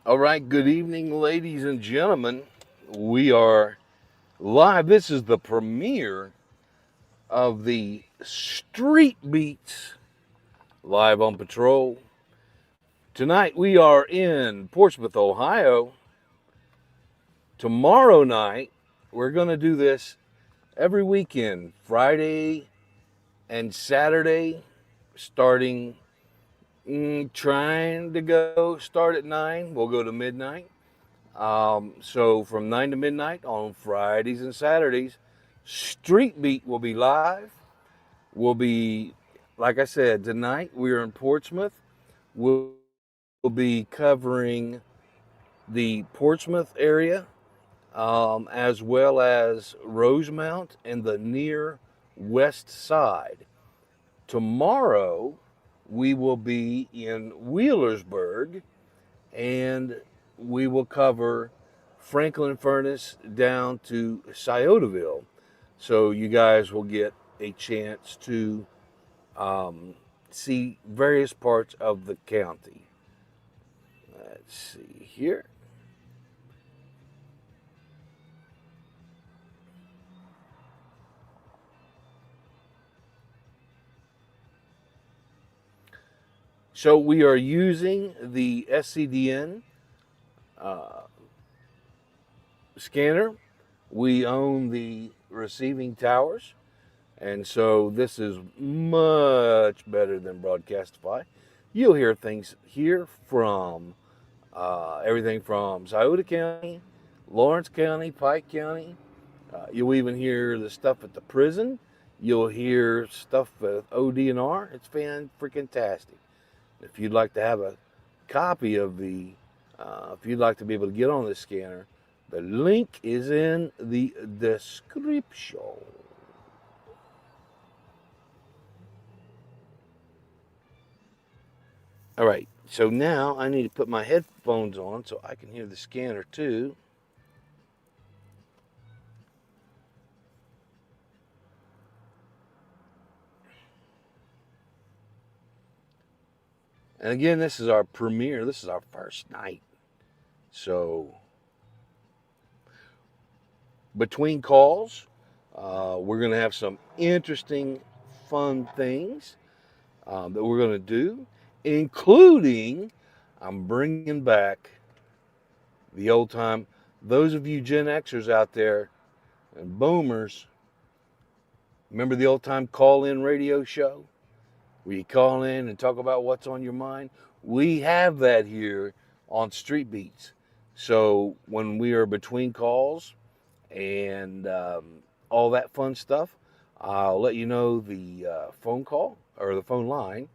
All right, good evening, ladies and gentlemen. We are live. This is the premiere of the Street Beats Live on Patrol. Tonight we are in Portsmouth, Ohio. Tomorrow night, we're going to do this every weekend, Friday and Saturday, starting, trying to go start at 9. We'll go to midnight. So from 9 to midnight on Fridays and Saturdays, Street Beat will be live. We'll be, like I said, tonight we're in Portsmouth. We'll be covering the Portsmouth area, as well as Rosemount and the near west side. Tomorrow, we will be in Wheelersburg, and we will cover Franklin Furnace down to Sciotoville. So you guys will get a chance to see various parts of the county. Let's see here. So we are using the SCDN scanner. We own the receiving towers, and so this is much better than Broadcastify. You'll hear things here from everything from Scioto County, Lawrence County, Pike County. You'll even hear the stuff at the prison. You'll hear stuff with ODNR. It's fan-freaking-tastic. If you'd like to have a copy of if you'd like to be able to get on this scanner, the link is in the description. All right, so now I need to put my headphones on so I can hear the scanner too. And again, this is our premiere. This is our first night. So between calls, we're going to have some interesting, fun things that we're going to do, including I'm bringing back the old time. Those of you Gen Xers out there and boomers, remember the old time call-in radio show where you call in and talk about what's on your mind? We have that here on Street Beats. So when we are between calls and all that fun stuff, I'll let you know the phone call or the phone line,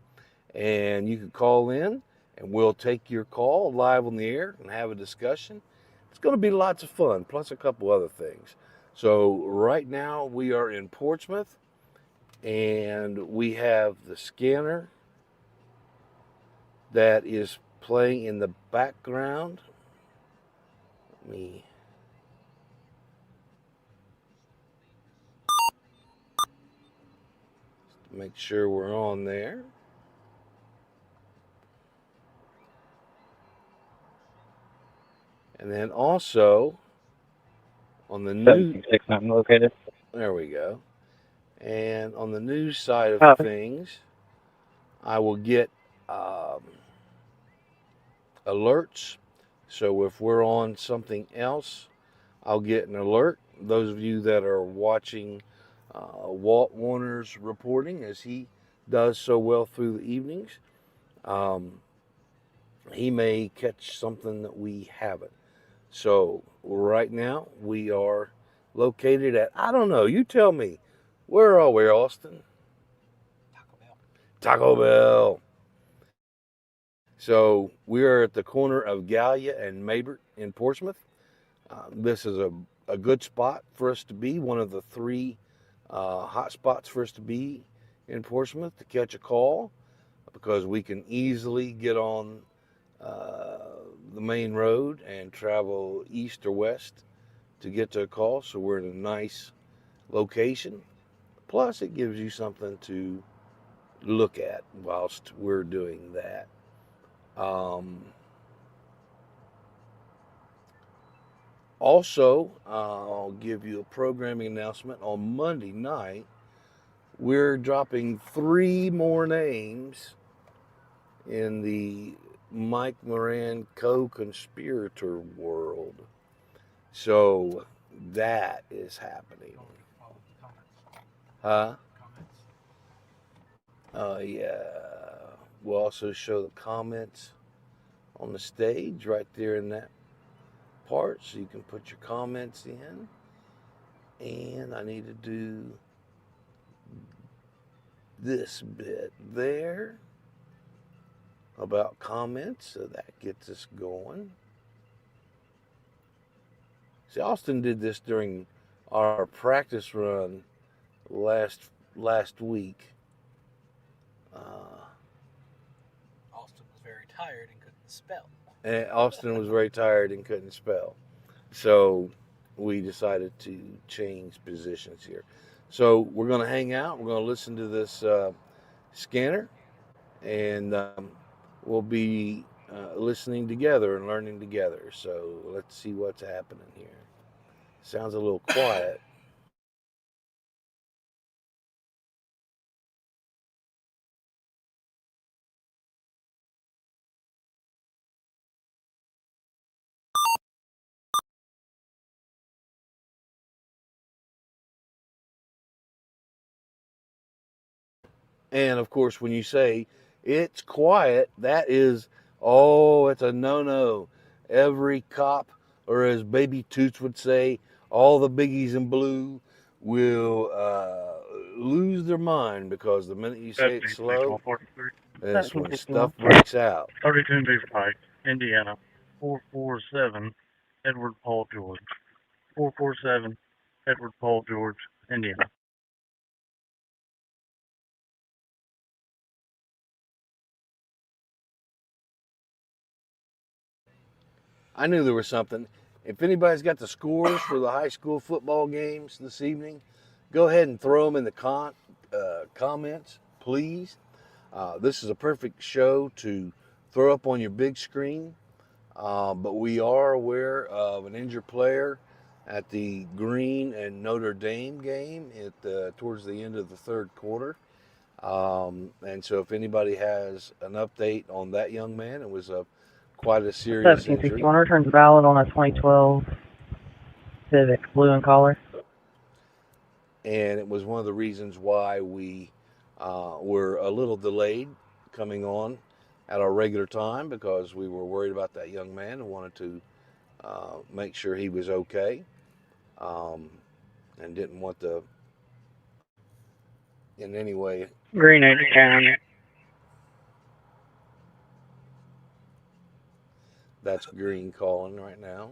and you can call in and we'll take your call live on the air and have a discussion. It's going to be lots of fun, plus a couple other things. So right now we are in Portsmouth, and we have the scanner that is playing in the background. Let me make sure we're on there. And then also on the news, 769 located. there we go. And on the news side of things, I will get alerts. So if we're on something else, I'll get an alert. Those of you that are watching Walt Warner's reporting, as he does so well through the evenings, he may catch something that we haven't. So right now we are located at, I don't know, you tell me, where are we, Austin? Taco Bell. So we are at the corner of Gallia and Maybert in Portsmouth. This is a good spot for us to be, one of the three hot spots for us to be in Portsmouth to catch a call, because we can easily get on the main road and travel east or west to get to a call. So we're in a nice location. Plus, it gives you something to look at whilst we're doing that. Also, I'll give you a programming announcement on Monday night. We're dropping 3 more names in the Mike Moran co-conspirator world. So that is happening. Huh? Yeah. We'll also show the comments on the stage right there in that part, so you can put your comments in. And I need to do this bit there about comments, so that gets us going. See, Austin did this during our practice run last week. Austin was very tired and couldn't spell. And Austin was very tired and couldn't spell. So we decided to change positions here. So we're going to hang out. We're going to listen to this scanner, and we'll be listening together and learning together. So let's see what's happening here. Sounds a little quiet. And of course, when you say it's quiet, that is, oh, it's a no no. Every cop, or as Baby Toots would say, all the biggies in blue will lose their mind, because the minute you say it's slow, that's when stuff breaks out. 32 Beaver Pike, Indiana, 447 Edward Paul George. 447 Edward Paul George, Indiana. I knew there was something. If anybody's got the scores for the high school football games this evening, go ahead and throw them in the comments, please. This is a perfect show to throw up on your big screen. But we are aware of an injured player at the Green and Notre Dame game towards the end of the third quarter. And so if anybody has an update on that young man, it was quite a serious injury. 1761 returns valid on a 2012 Civic, blue and collar. And it was one of the reasons why we were a little delayed coming on at our regular time, because we were worried about that young man and wanted to make sure he was okay, and didn't want to in any way. Green 80 County. That's Green calling right now.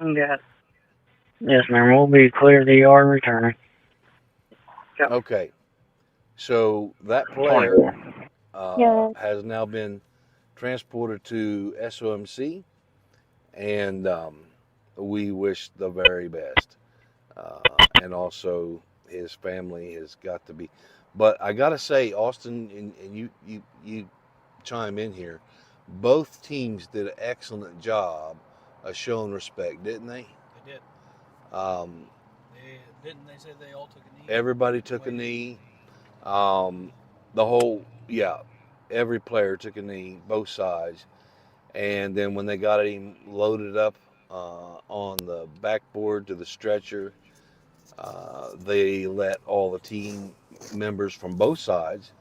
Yes. Yes, ma'am. We'll be clear the yard returning. Yep. Okay. So that player has now been transported to SOMC, and we wish the very best. And also his family has got to be. But I got to say, Austin, and you chime in here, both teams did an excellent job of showing respect, didn't they? They did. Didn't they say they all took a knee? Everybody took a knee. Every player took a knee, both sides. And then when they got him loaded up on the backboard to the stretcher, they let all the team members from both sides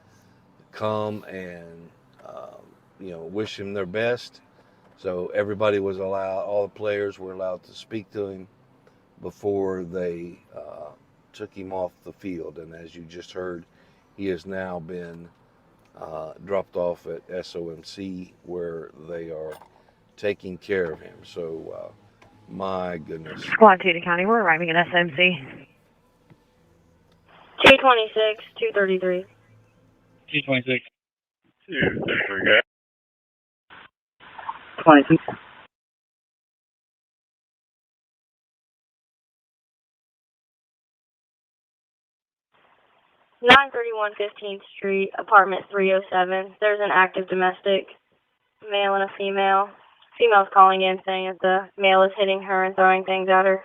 come and wish him their best. So everybody was allowed, all the players were allowed to speak to him before they took him off the field. And as you just heard, he has now been dropped off at SOMC, where they are taking care of him. So, my goodness. Squad 2 to County, we're arriving at SMC. 226, 233. 226. 233. 22. 931 15th Street, apartment 307. There's an active domestic, male and a female. Female's calling in saying that the male is hitting her and throwing things at her.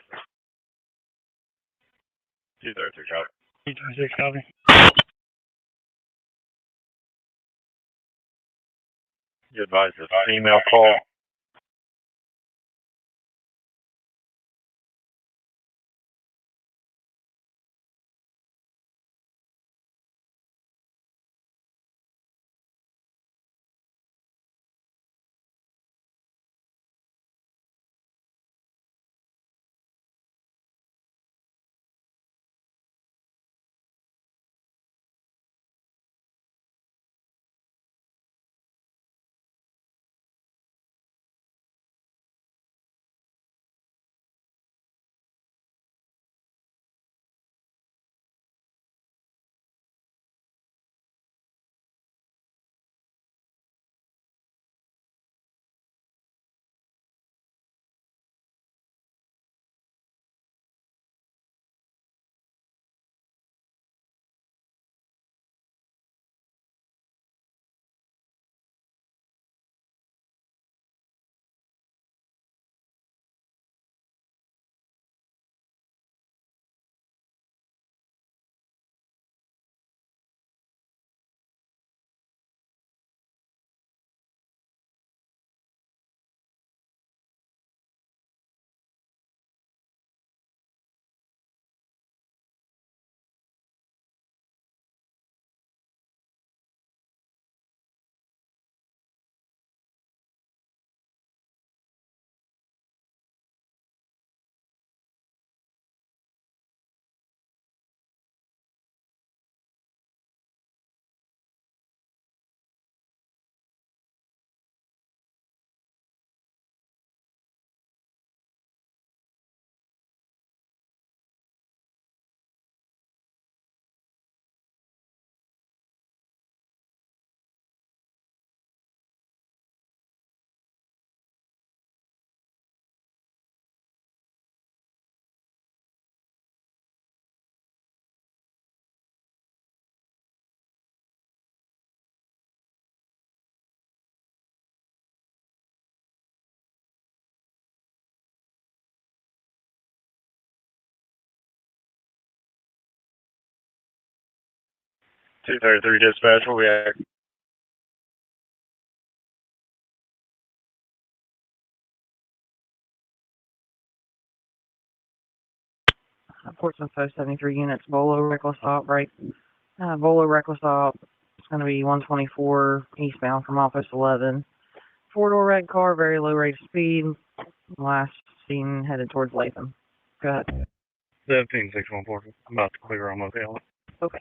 233 copy. 226 copy. You advise the female call. (233) dispatch will react. Portsmouth 73 units, Volo reckless outbreak. Volo reckless op. It's going to be 124 eastbound from Office 11. Four-door red car, very low rate of speed. Last seen headed towards Latham. Go ahead. 17614. I'm about to clear on my tail. Okay.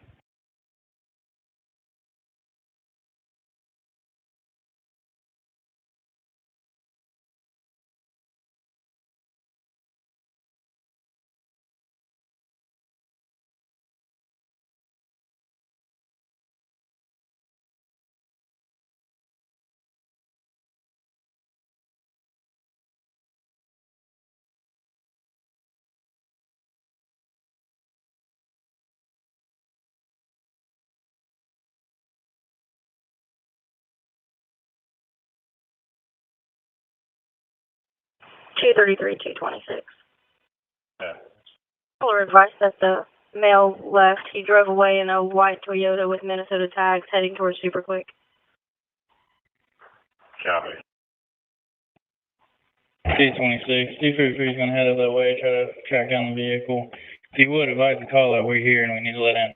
Two 226. Yeah. Caller advised that the male left. He drove away in a white Toyota with Minnesota tags heading towards Super Quick. Copy. 226. 233 is going to head up that way, try to track down the vehicle. If you would, advise the call that we're here and we need to let in.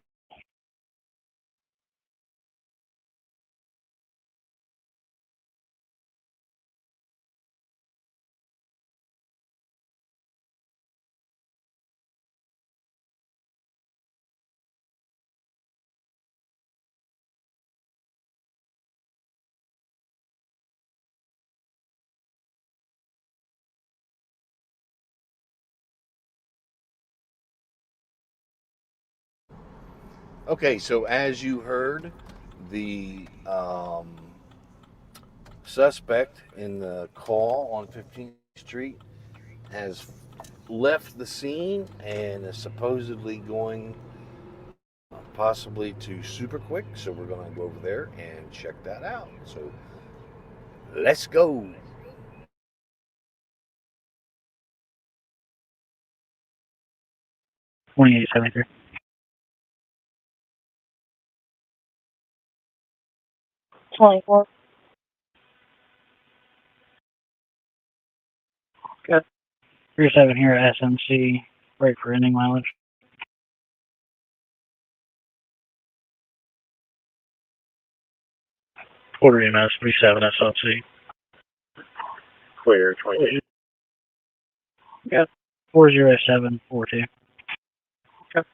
Okay, so as you heard, the suspect in the call on 15th Street has left the scene and is supposedly going possibly to Super Quick. So we're going to go over there and check that out. So let's go. 2873. $24. Good. 37 here at SMC. Break for ending mileage. Quarter EMS 37 SLC. Clear, 28. Good. 40742. Okay.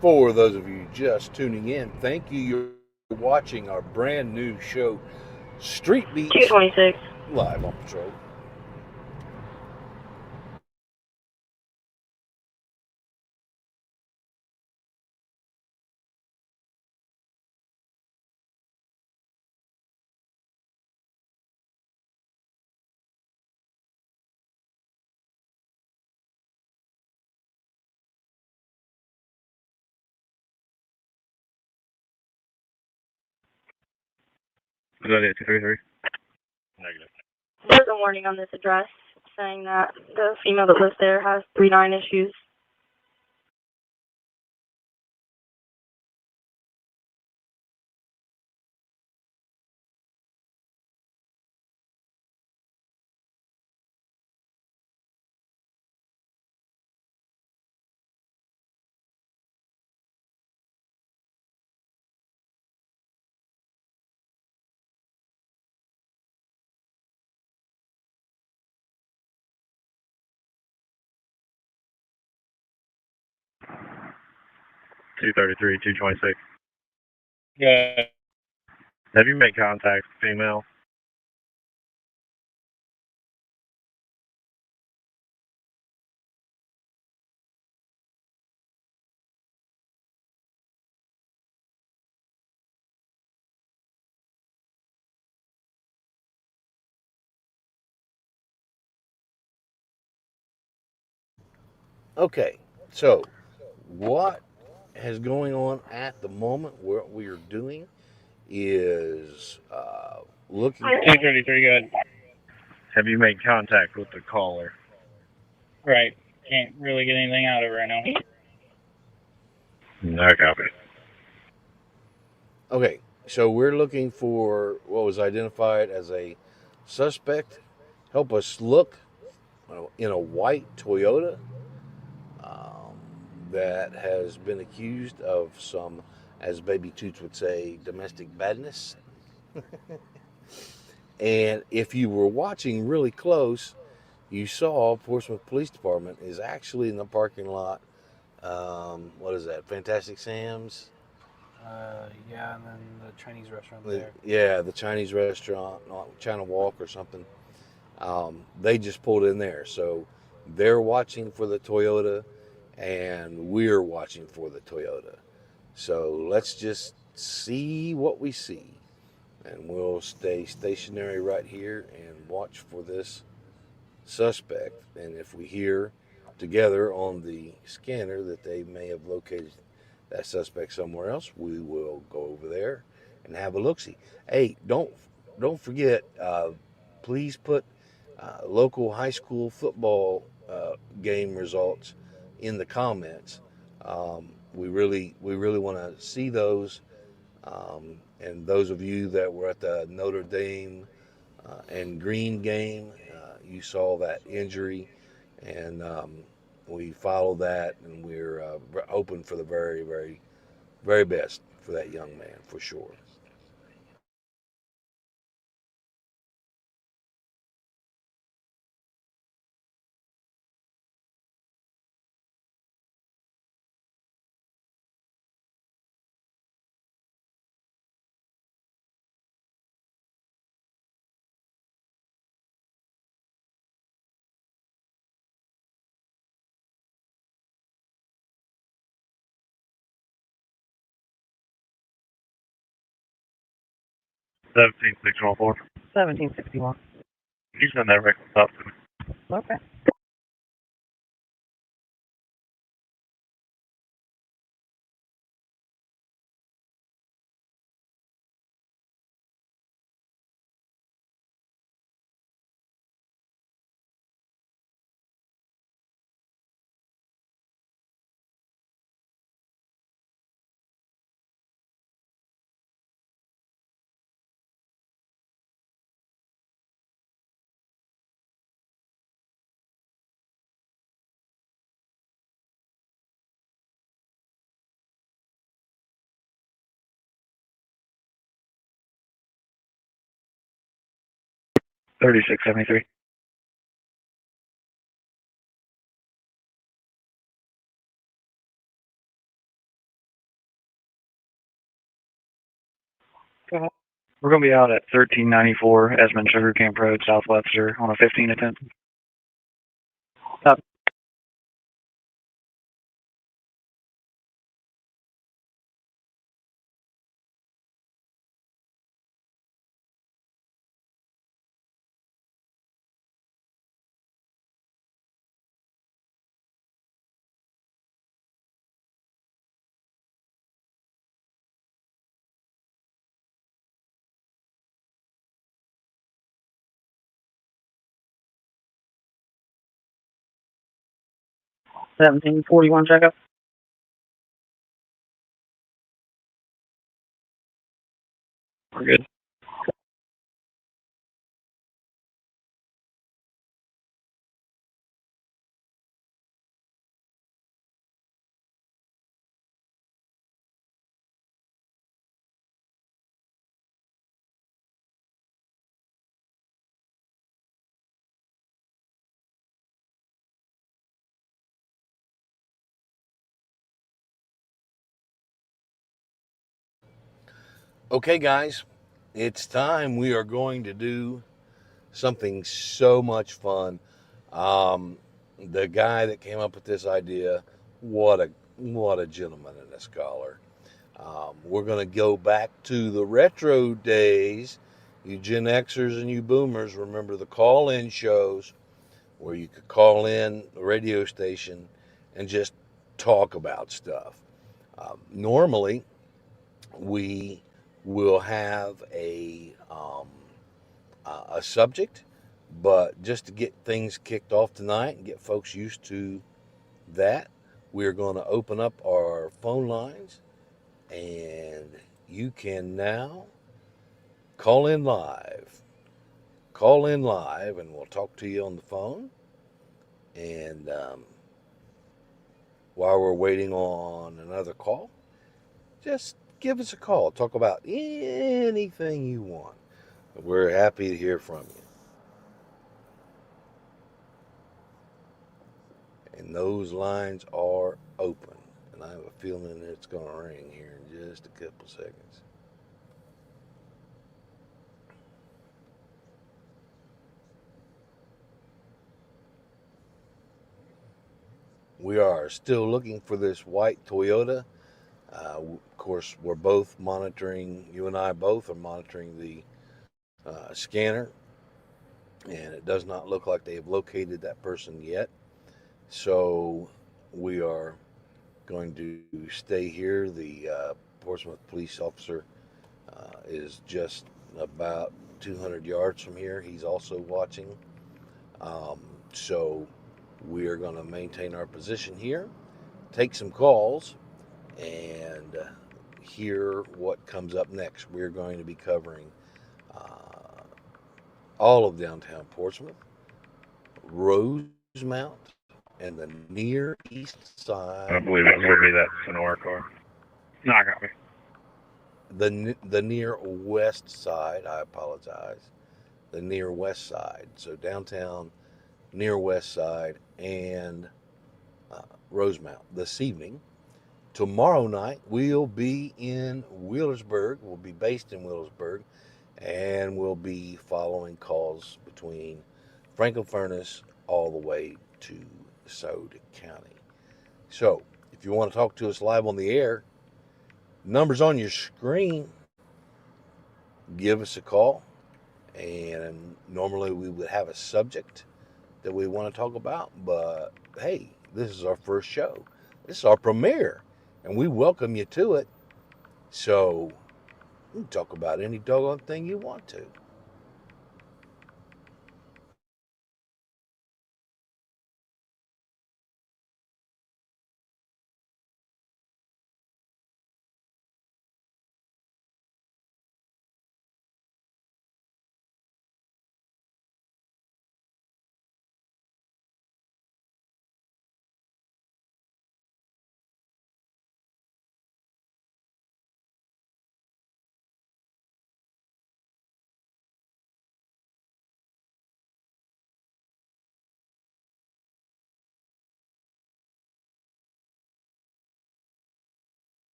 For those of you just tuning in, thank you. You're watching our brand new show, Street Beats, 226. live on patrol. Is that it, 233? Negative. There's a warning on this address saying that the female that lives there has 3-9 issues. Two 226. Yeah. Have you made contact with female? Okay, so what is going on at the moment? What we are doing is looking. 233, good. Have you made contact with the caller? Right. Can't really get anything out of it right now. No copy. Okay, so we're looking for what was identified as a suspect. Help us look in a white Toyota that has been accused of some, as Baby Toots would say, domestic badness. And if you were watching really close, you saw Portsmouth Police Department is actually in the parking lot. What is that? Fantastic Sam's? Yeah, and then the Chinese restaurant there. Yeah, the Chinese restaurant, China Walk or something. They just pulled in there. So they're watching for the Toyota, and we're watching for the Toyota. So let's just see what we see. And we'll stay stationary right here and watch for this suspect. And if we hear together on the scanner that they may have located that suspect somewhere else, we will go over there and have a look see. Hey, don't forget. Please put local high school football game results in the comments. We really want to see those. And those of you that were at the Notre Dame and Green game, you saw that injury, and we follow that, and we're hoping for the very, very, very best for that young man, for sure. 17614. 1761. You send that reckless stop to me. Okay. $36.73. Go ahead. We're going to be out at 1394 Esmond Sugar Camp Road, Southwebster, on a 15 attempt. Stop. $17.41 checkup. We're good. Okay, guys, it's time. We are going to do something so much fun. The guy that came up with this idea, what a gentleman and a scholar. We're going to go back to the retro days. You Gen Xers and you Boomers remember the call-in shows where you could call in a radio station and just talk about stuff. Normally, we will have a subject, but just to get things kicked off tonight and get folks used to that, we're going to open up our phone lines, and you can now call in live. Call in live, and we'll talk to you on the phone. And while we're waiting on another call, just give us a call. Talk about anything you want. We're happy to hear from you. And those lines are open. And I have a feeling it's going to ring here in just a couple seconds. We are still looking for this white Toyota. Of course, we're both monitoring, you and I both are monitoring the scanner, and it does not look like they have located that person yet. So we are going to stay here. The Portsmouth police officer is just about 200 yards from here. He's also watching. So we are going to maintain our position here, take some calls, and hear what comes up next. We're going to be covering all of downtown Portsmouth, Rosemount, and the near east side. I believe it would be that Sonora car. No, I got me. The near west side, I apologize. The near west side. So downtown, near west side, and Rosemount this evening. Tomorrow night, we'll be in Wheelersburg. We'll be based in Wheelersburg, and we'll be following calls between Franklin Furnace all the way to Saude County. So, if you want to talk to us live on the air, numbers on your screen. give us a call. And normally we would have a subject that we want to talk about, but hey, this is our first show. This is our premiere, and we welcome you to it. So you can talk about any doggone thing you want to.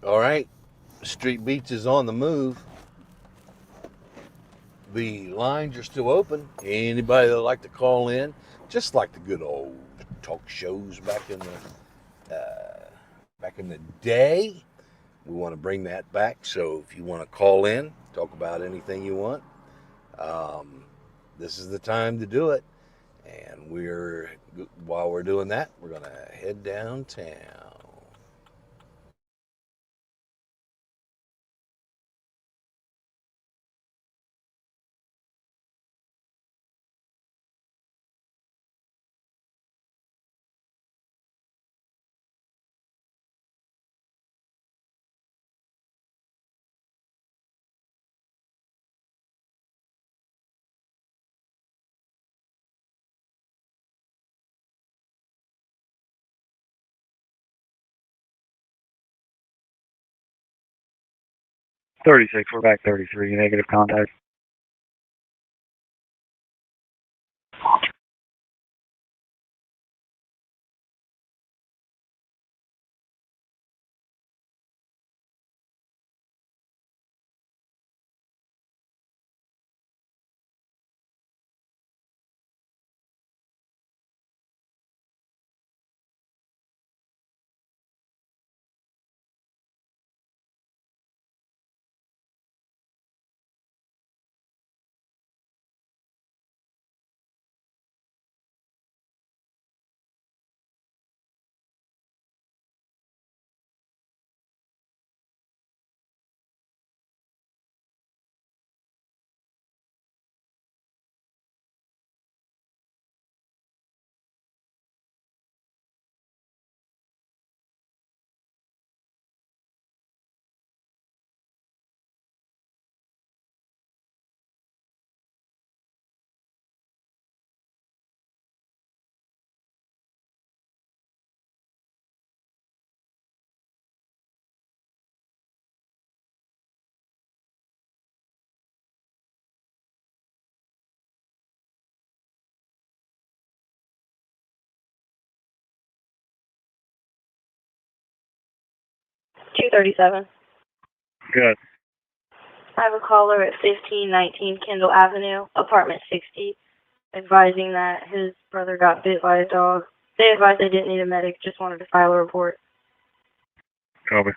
All right, Street Beats is on the move. The lines are still open. Anybody that'd like to call in, just like the good old talk shows back in the day, we want to bring that back. So if you want to call in, talk about anything you want, um, this is the time to do it. And while we're doing that, we're gonna head downtown. -36, we're back 33, negative contact. Two 37. Good. I have a caller at 1519 Kendall Avenue, apartment 60, advising that his brother got bit by a dog. They advised they didn't need a medic, just wanted to file a report. Copy.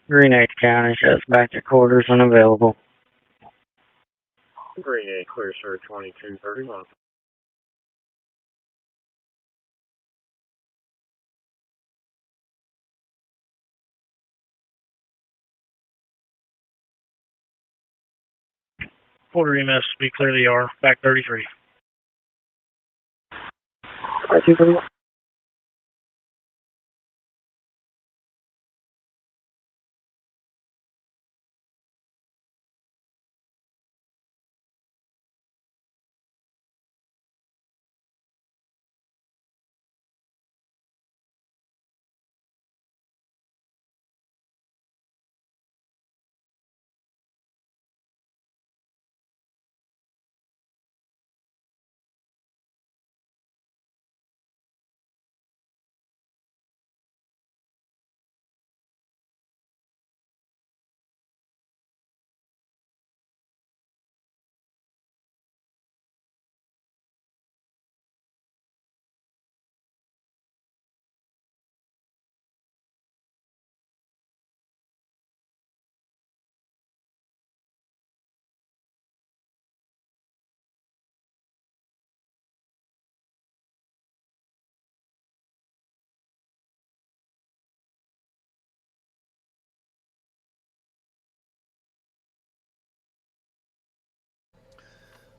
Green H County shuts back to quarters when available. Green A, clear, sir, 2231. Quarter EMS, speak clearly, are back 33. 231.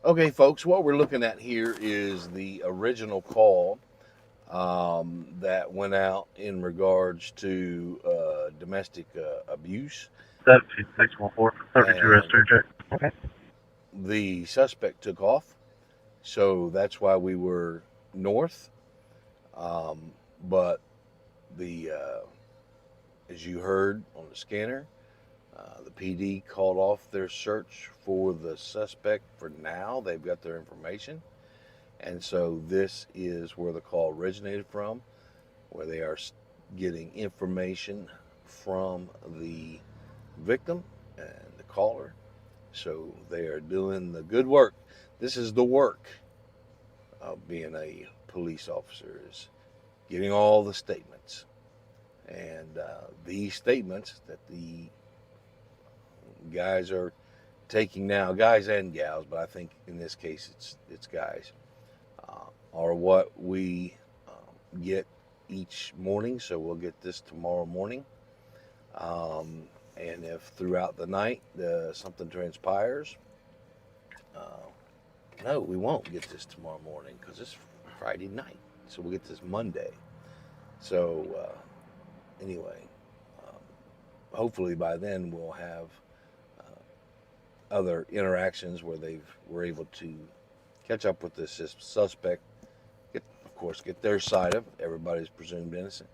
Okay, folks, what we're looking at here is the original call that went out in regards to domestic abuse. 72614, 32 And S2 check. the suspect took off, so that's why we were north. But the as you heard on the scanner, the PD called off their search for the suspect for now. They've got their information. And so this is where the call originated from, where they are getting information from the victim and the caller. So they are doing the good work. This is the work of being a police officer, is getting all the statements. And these statements that the guys are taking now, guys and gals, but I think in this case it's guys, are what we get each morning. So we'll get this tomorrow morning. And if throughout the night something transpires, no, we won't get this tomorrow morning because it's Friday night. So we'll get this Monday. So anyway, hopefully by then we'll have other interactions where they were able to catch up with this suspect, of course, get their side of it. Everybody's presumed innocent.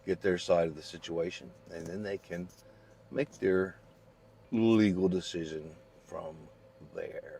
Get their side of the situation, and then they can make their legal decision from there.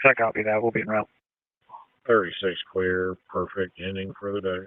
I copy that. We'll be in route. 36 clear, perfect ending for the day.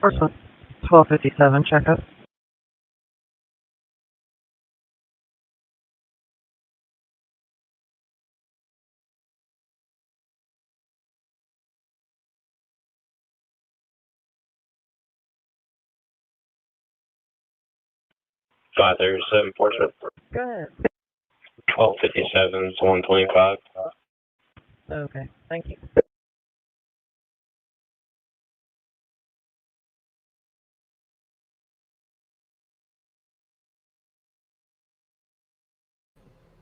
Portsmouth 1257, checkup. Five 537 Portsmouth. Go ahead. 1257 is 125. Okay, thank you.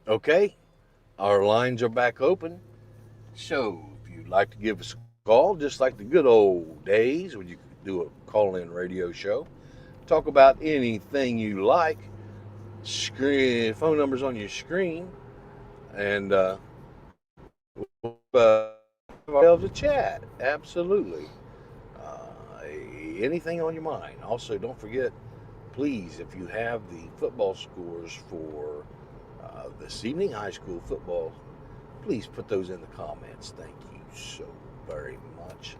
Okay, our lines are back open. So if you'd like to give us a call, just like the good old days when you could do a call-in radio show, talk about anything you like. Screen phone numbers on your screen, and ourselves a chat. Absolutely. Uh, Anything on your mind. Also, don't forget, please, if you have the football scores for this evening, high school football, please put those in the comments. Thank you so very much.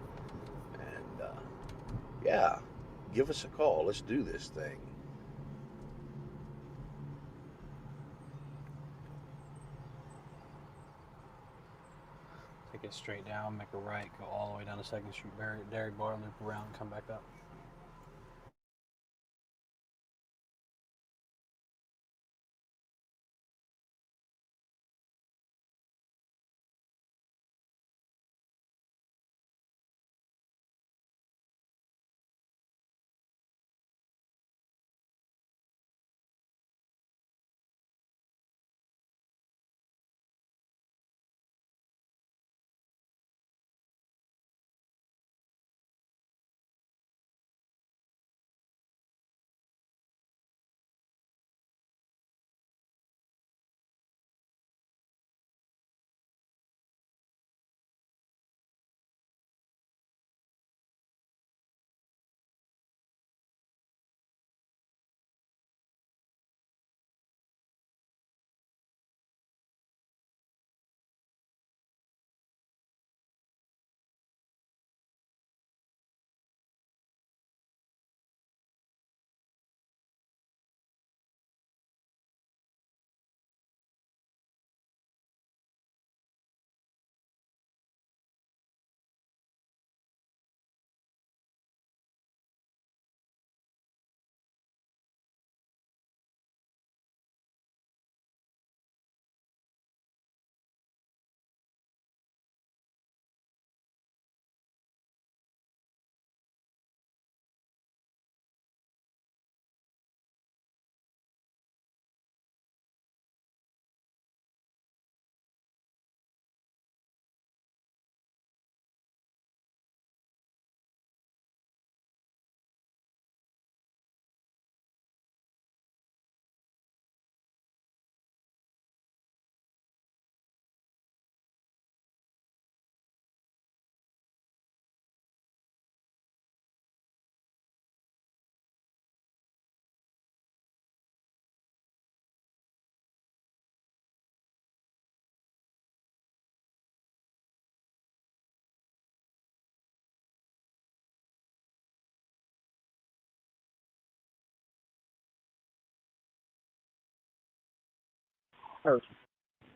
And yeah, give us a call. Let's do this thing. Take it straight down, make a right, go all the way down to 2nd Street, Dairy Bar, loop around, and come back up.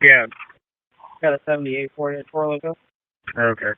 Yeah. Got a 78 for you at Toro Loco. Okay.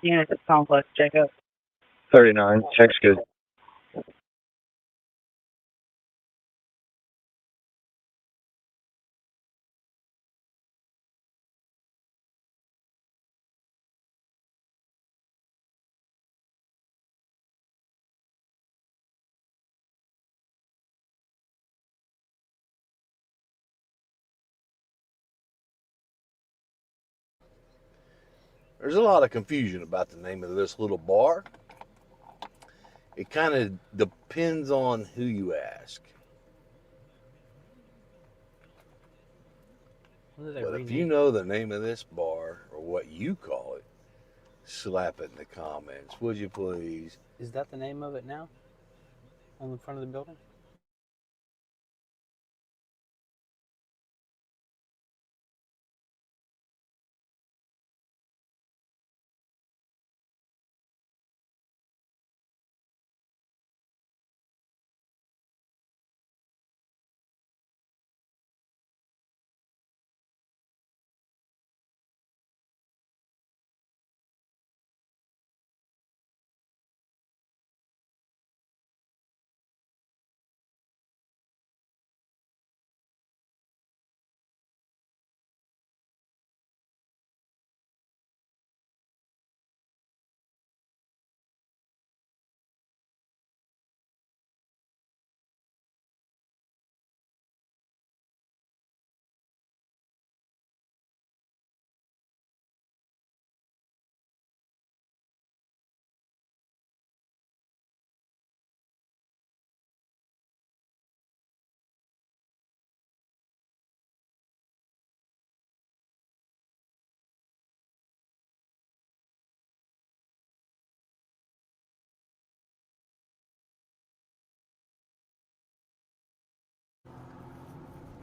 Units at complex, Jacob. 39, check's good. There's a lot of confusion about the name of this little bar. It kind of depends on who you ask. But if you know the name of this bar, or what you call it, slap it in the comments, would you please? Is that the name of it now? On the front of the building?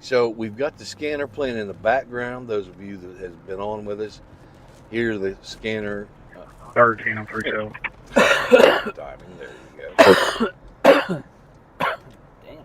So we've got the scanner playing in the background. Those of you that has been on with us, hear the scanner. 13 on 312. Timing. There you go. Damn.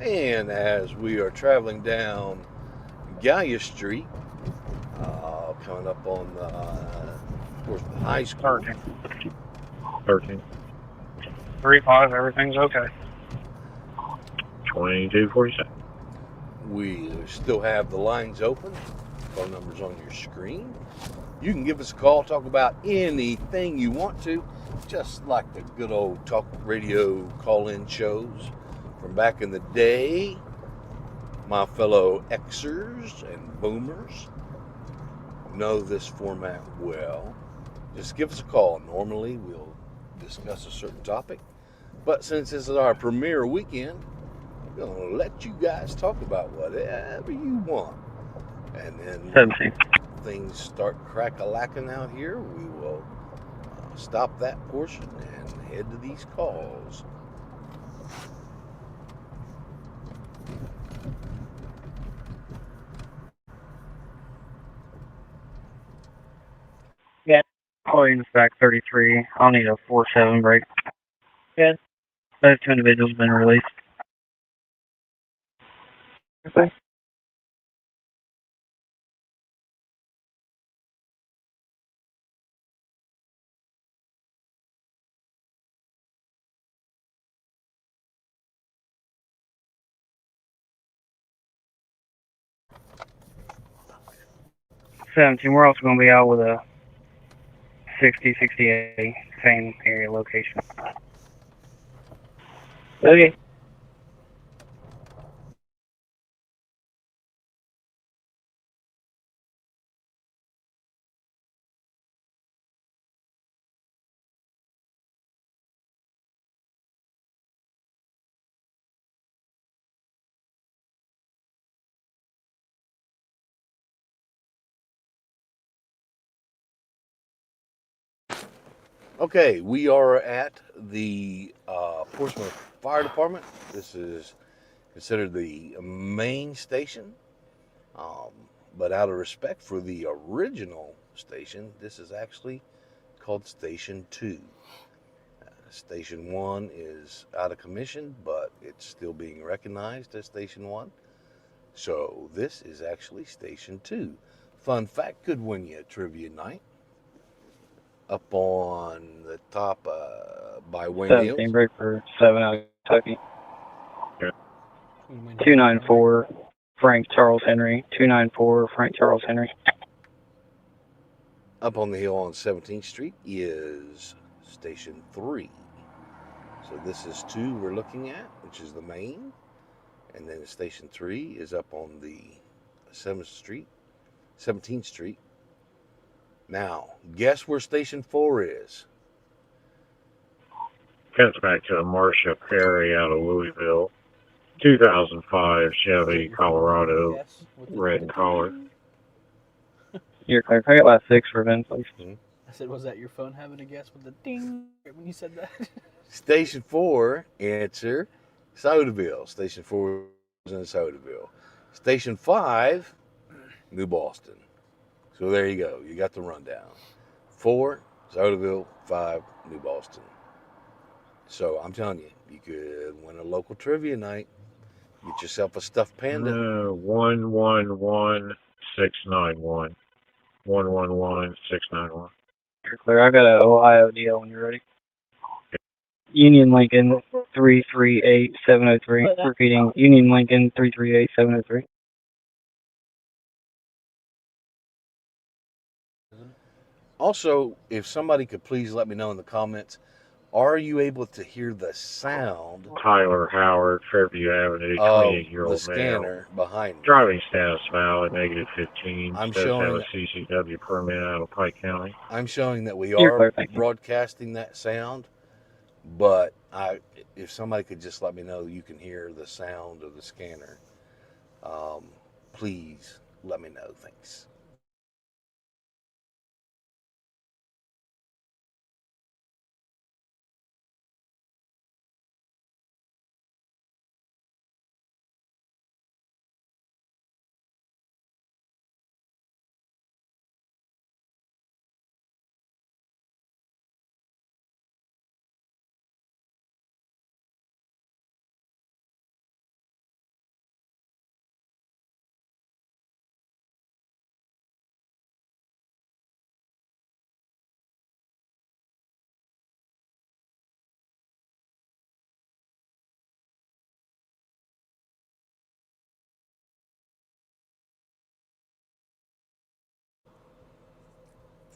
And as we are traveling down Gallia Street, coming up on towards the high school. 13. 3-5, everything's okay. 2247. We still have the lines open. Phone number's on your screen. You can give us a call, talk about anything you want to, just like the good old talk radio call-in shows from back in the day. My fellow Xers and Boomers know this format well. Just give us a call. Normally we'll discuss a certain topic, but since this is our premiere weekend, we're going to let you guys talk about whatever you want. And then when things start crack-a-lacking out here, we will stop that portion and head to these calls. Calling back 33. I'll need a 4-7 break. Yeah. Those 2 individuals have been released. Okay. We're also going to be out with a 60-68, same area location. Okay. Okay, we are at the Portsmouth Fire Department. This is considered the main station, but out of respect for the original station, this is actually called Station 2. Station 1 is out of commission, but it's still being recognized as Station 1. So this is actually Station 2. Fun fact, could win you a trivia night. Up on the top by Wayne 17 Hills. break for 7 out of Kentucky. 294 Frank Charles Henry. 294 Frank Charles Henry. Up on the hill on 17th Street is Station 3. So this is 2 we're looking at, which is the main. And then Station 3 is up on the 17th Street. Now, guess where Station 4 is? Cuts back to a Marcia Perry out of Louisville. 2005 Chevy Colorado, red collar. You're clear. Can I get last 6 for Ben, please? I said, was that your phone having a guess with the ding when you said that? Station 4, answer, Sodaville. Station 4 is in Sodaville. Station 5, New Boston. So there you go. You got the rundown. 4, Sodaville. 5, New Boston. So I'm telling you, you could win a local trivia night. Get yourself a stuffed panda. 111691. 111691. You're clear. I've got an Ohio deal when you're ready. Union Lincoln 338703. Repeating, Union Lincoln 338703. Also, if somebody could please let me know in the comments, are you able to hear the sound Tyler Howard, Fairview Avenue, of 28-year-old the scanner male. behind me? Driving status valid, negative 15. I'm Does showing have a CCW permit out of Pike County. I'm showing that we You're are clear, broadcasting that sound, but if somebody could just let me know you can hear the sound of the scanner, please let me know. Thanks.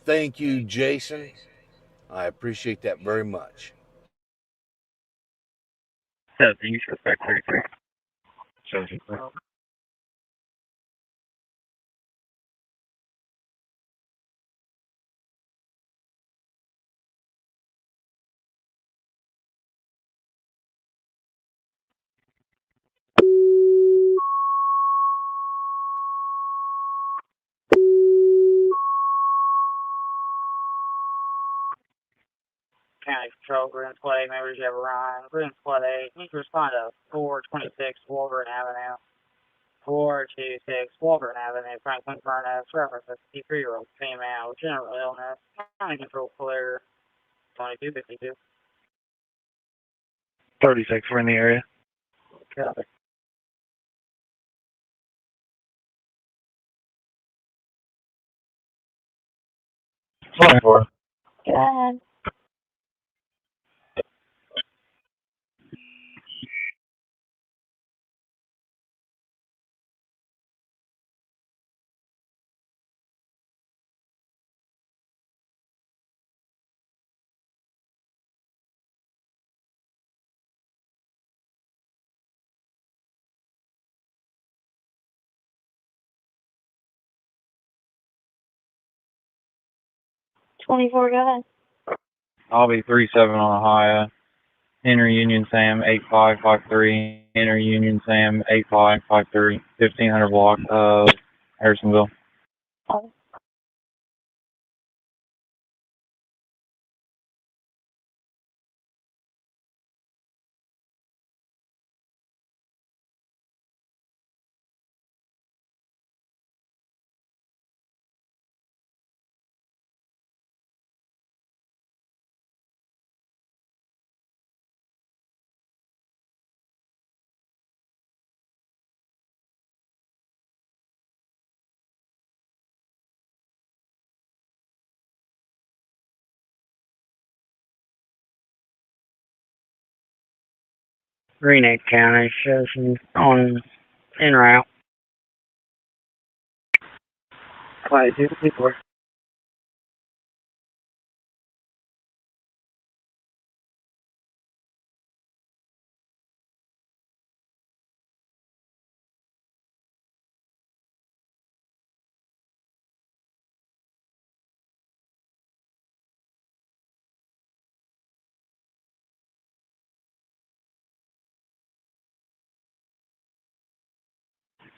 Thank you, Jason. I appreciate that very much. Southeast, respect 33. Southeast. County Patrol, Green Squad 8 members, you have a Ryan. Green Squad 8, need to respond to 426 Wolverine Avenue. 426 Wolverine Avenue, Franklin Furnace, reference a 53-year-old female with general illness. County Control clear, 2252. 36, we're in the area. Copy. Go ahead. $24, go ahead. I'll be 37 on a high. Enter Union Sam 8553. Enter Union Sam 8553. 1500 block of Harrisonville. Oh. Green 8 County, shows on en route. 2254.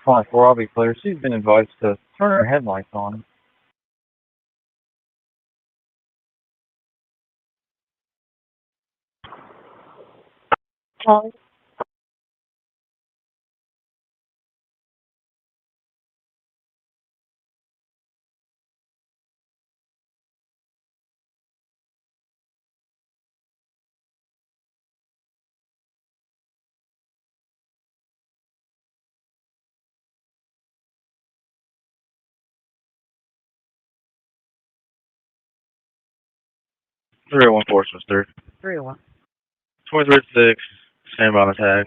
Fine, 4, I'll be clear. She's been advised to turn her headlights on. Charlie. Three oh one Force, Mr. 301. 2336, stand by on the tag.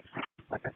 Okay.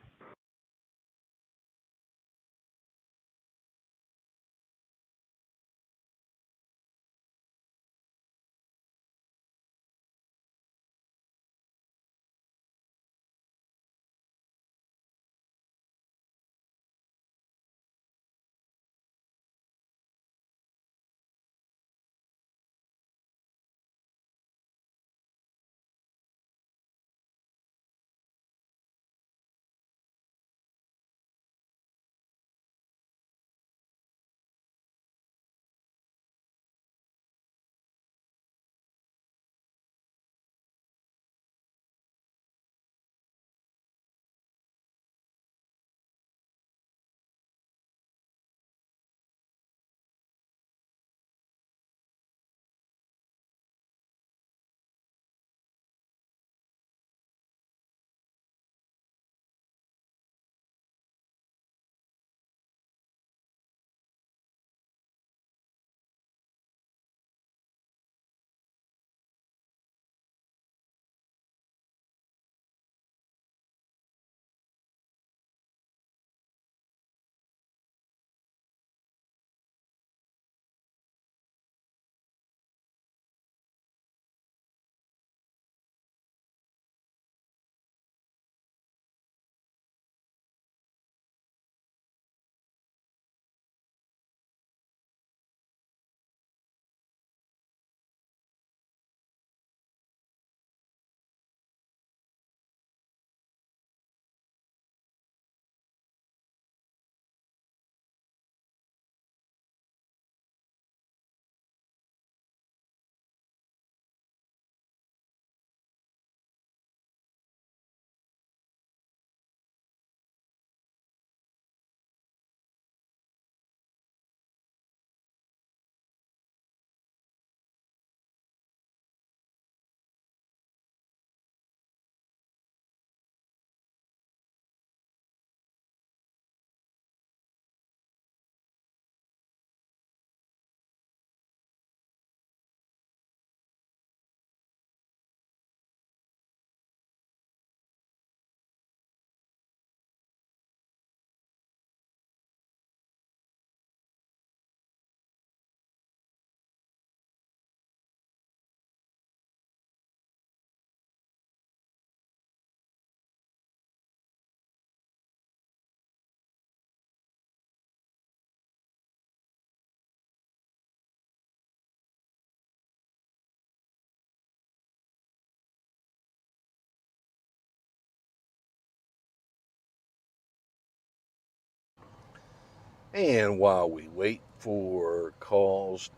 And while we wait for calls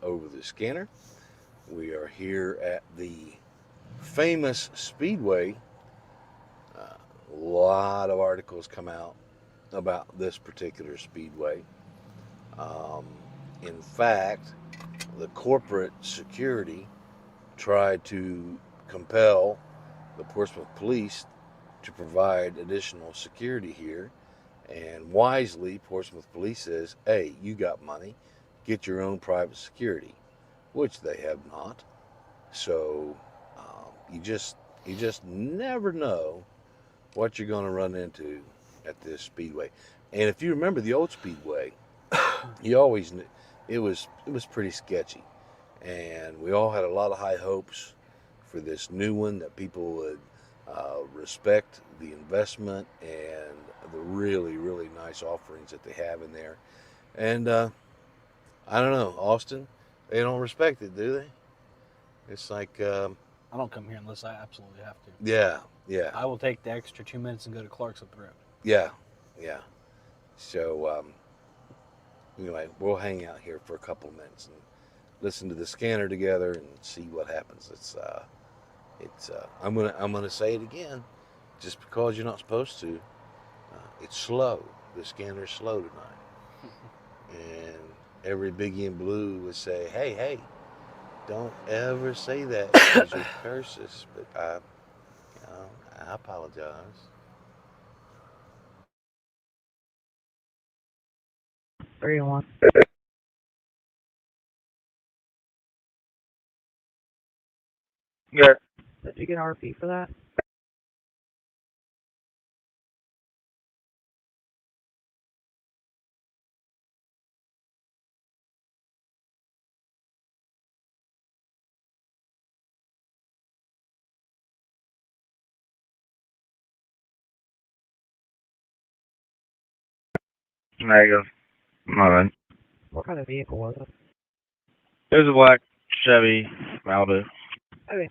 over the scanner, we are here at the famous Speedway. A lot of articles come out about this particular Speedway. In fact, the corporate security tried to compel the Portsmouth Police to provide additional security here. And wisely, Portsmouth Police says, hey, you got money, get your own private security, which they have not. So you just never know what you're going to run into at this Speedway. And if you remember the old Speedway, you always knew it was pretty sketchy. And we all had a lot of high hopes for this new one, that people would respect the investment and the really, really nice offerings that they have in there. And I don't know, Austin, they don't respect it, do they? It's like, I don't come here unless I absolutely have to. yeah. I will take the extra 2 minutes and go to Clark's up the road. Yeah. So anyway, we'll hang out here for a couple of minutes and listen to the scanner together and see what happens. I'm gonna say it again, just because you're not supposed to. It's slow. The scanner's slow tonight, and every biggie in blue would say, "Hey, don't ever say that. These are curses." But I apologize. 3-1. Good. Did you get RP for that? Negative. Nothing. What kind of vehicle was it? It was a black Chevy Malibu. Okay.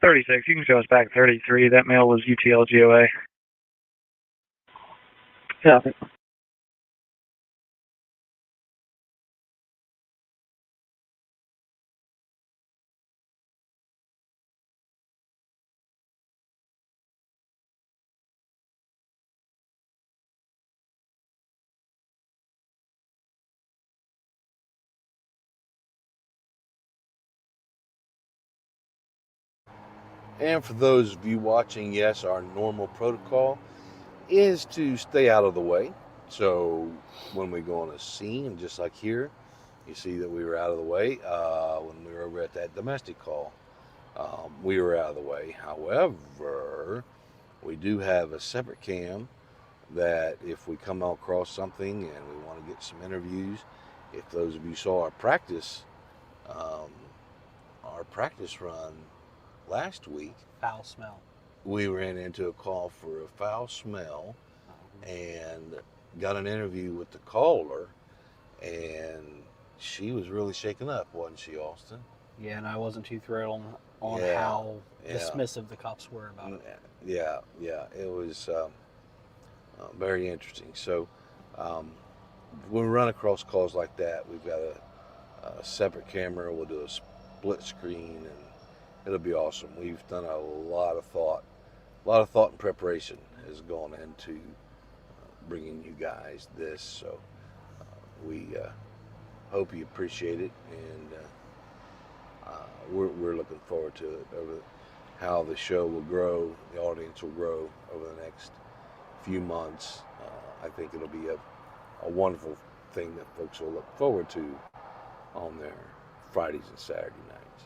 $36. You can show us back $33. That mail was UTLGOA. Copy. And for those of you watching, yes, our normal protocol is to stay out of the way. So when we go on a scene, just like here, you see that we were out of the way. When we were over at that domestic call, we were out of the way. However, we do have a separate cam that if we come across something and we want to get some interviews, if those of you saw our practice run last week, Foul smell. we ran into a call for a foul smell and got an interview with the caller, and she was really shaken up, wasn't she, Austin? Yeah, and I wasn't too thrilled on how dismissive the cops were about it. Yeah, it was very interesting. So when we run across calls like that, we've got a separate camera. We'll do a split screen, and it'll be awesome. We've done a lot of thought and preparation has gone into bringing you guys this. So we hope you appreciate it, and we're looking forward to it. Over how the show will grow, the audience will grow over the next few months. I think it'll be a wonderful thing that folks will look forward to on their Fridays and Saturday nights.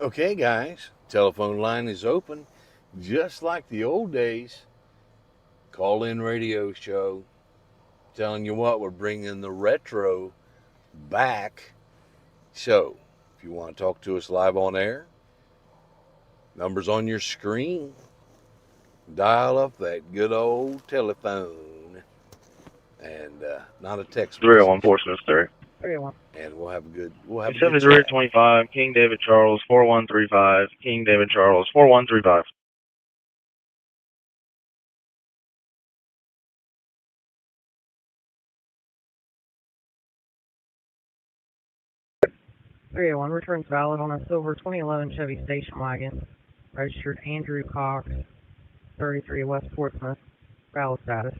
Okay, guys, telephone line is open, just like the old days. Call in radio show. Telling you what, we're bringing the retro back. So, if you want to talk to us live on air, numbers on your screen. Dial up that good old telephone, and not a text message. 301 Portsmouth 3. 301. And we'll have a good chat. 7325, King David Charles 4135, King David Charles 4135. One returns valid on a silver 2011 Chevy station wagon, registered Andrew Cox, 33 West Portsmouth, valid status.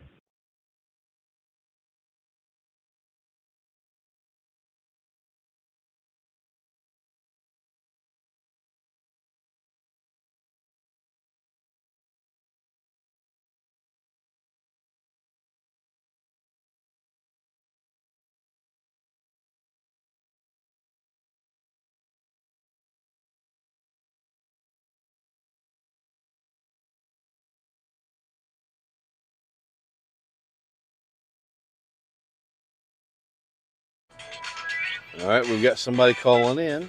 All right, we've got somebody calling in.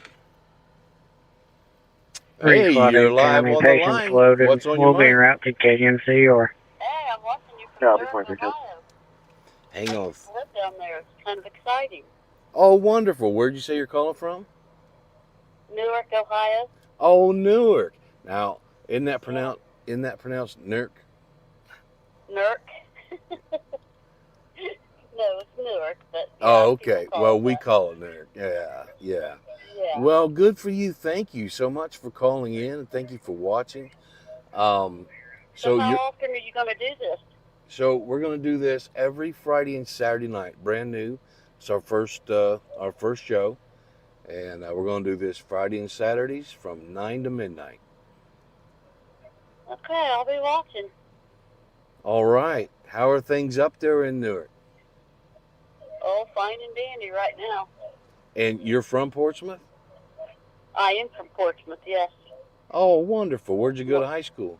Three Hey, squad you're 8 live County, on the patients line. loaded. What's on your We'll be en mind? route to KMC or. Hey, I'm watching you from Newark, Ohio. Hang on. I used to live down there. It's kind of exciting. Oh, wonderful. Where'd you say you're calling from? Newark, Ohio. Oh, Newark. Now, isn't that pronounced Newark? Newark. No, it's Newark, but yeah, Oh, okay. Well, we that. call it Newark. Yeah. Yeah. Well, good for you. Thank you so much for calling in, and thank you for watching. So how often are you going to do this? So we're going to do this every Friday and Saturday night, brand new. It's our first show, and we're going to do this Friday and Saturdays from 9 to midnight. Okay, I'll be watching. All right. How are things up there in Newark? Oh, fine and dandy right now. And you're from Portsmouth? I am from Portsmouth, yes. Oh, wonderful. Where'd you go to high school?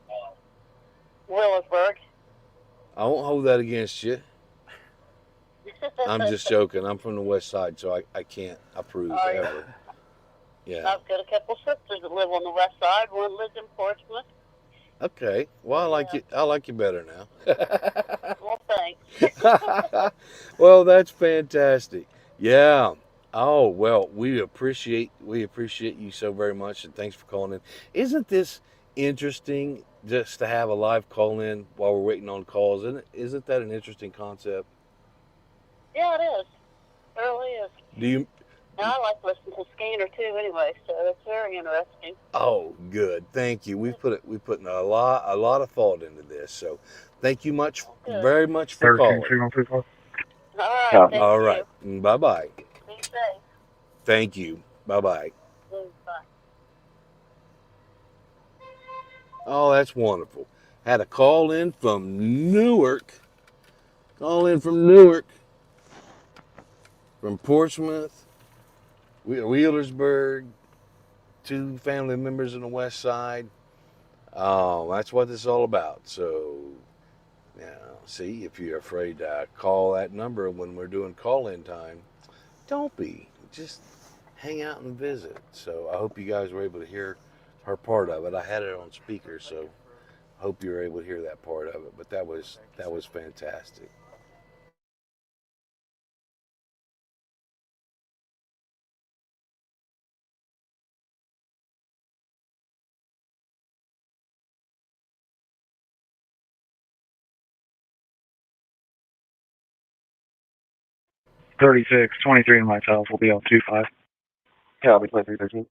Willisburg. I won't hold that against you. I'm just joking. I'm from the west side, so I can't approve ever. Yeah. I've got a couple sisters that live on the west side. One lives in Portsmouth. Okay. Well, I like you better now. Well, thanks. Well, that's fantastic. Yeah. Oh, well, we appreciate you so very much, and thanks for calling in. Isn't this interesting just to have a live call in while we're waiting on calls? Isn't that an interesting concept? Yeah, it is. It really is. Do you? And I like listening to Scanner too, anyway. So it's very interesting. Oh, good. Thank you. We put a lot of thought into this. So, thank you very much for calling. All right. All right. Bye bye. Be safe. Thank you. Bye bye. Bye. Oh, that's wonderful. Had a call in from Newark. From Portsmouth, Wheelersburg, 2 family members on the west side. Oh, that's what this is all about. So, see, if you're afraid to call that number when we're doing call-in time, don't be. Just hang out and visit. So I hope you guys were able to hear her part of it. I had it on speaker, so hope you were able to hear that part of it. But that was fantastic. $36, 23 and myself will be on 25. Yeah, I'll be 2313.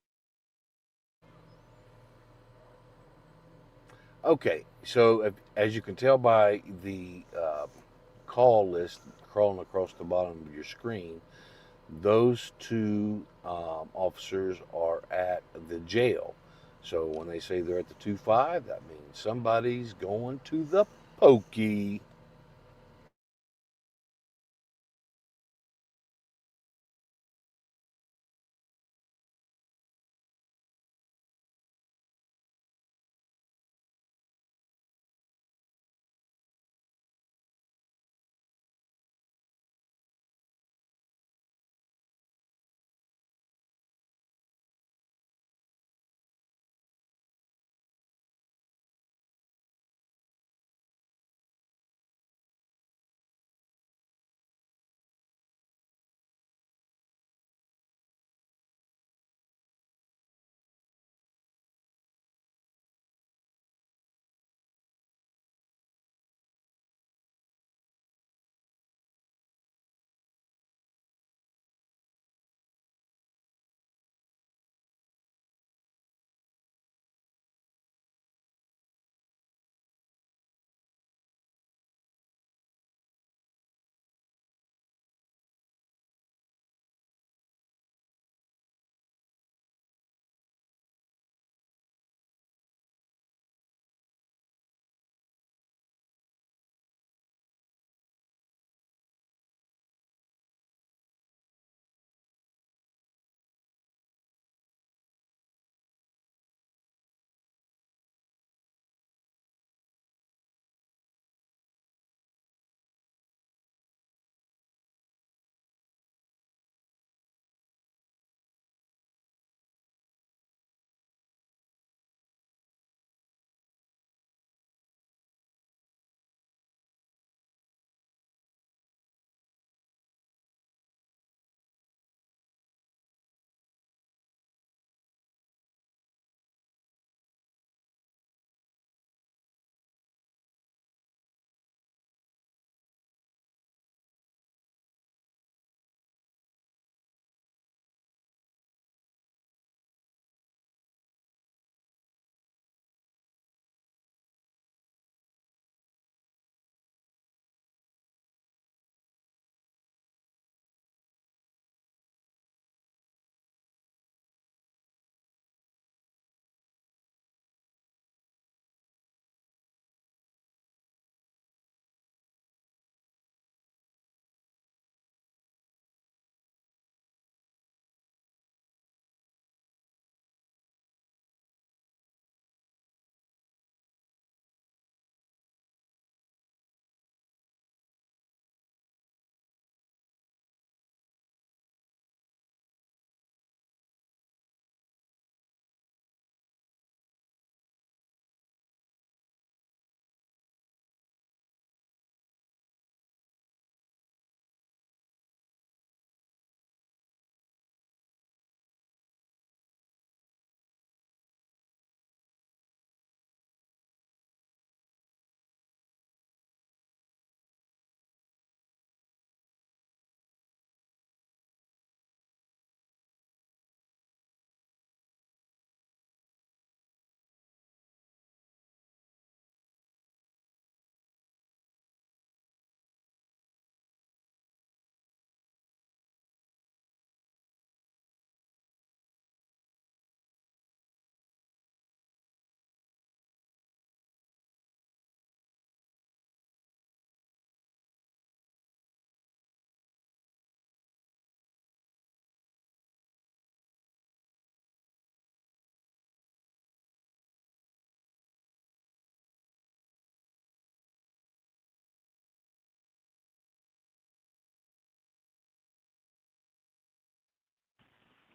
Okay, so as you can tell by the call list crawling across the bottom of your screen, those 2 officers are at the jail. So when they say they're at the 2-5, that means somebody's going to the pokey.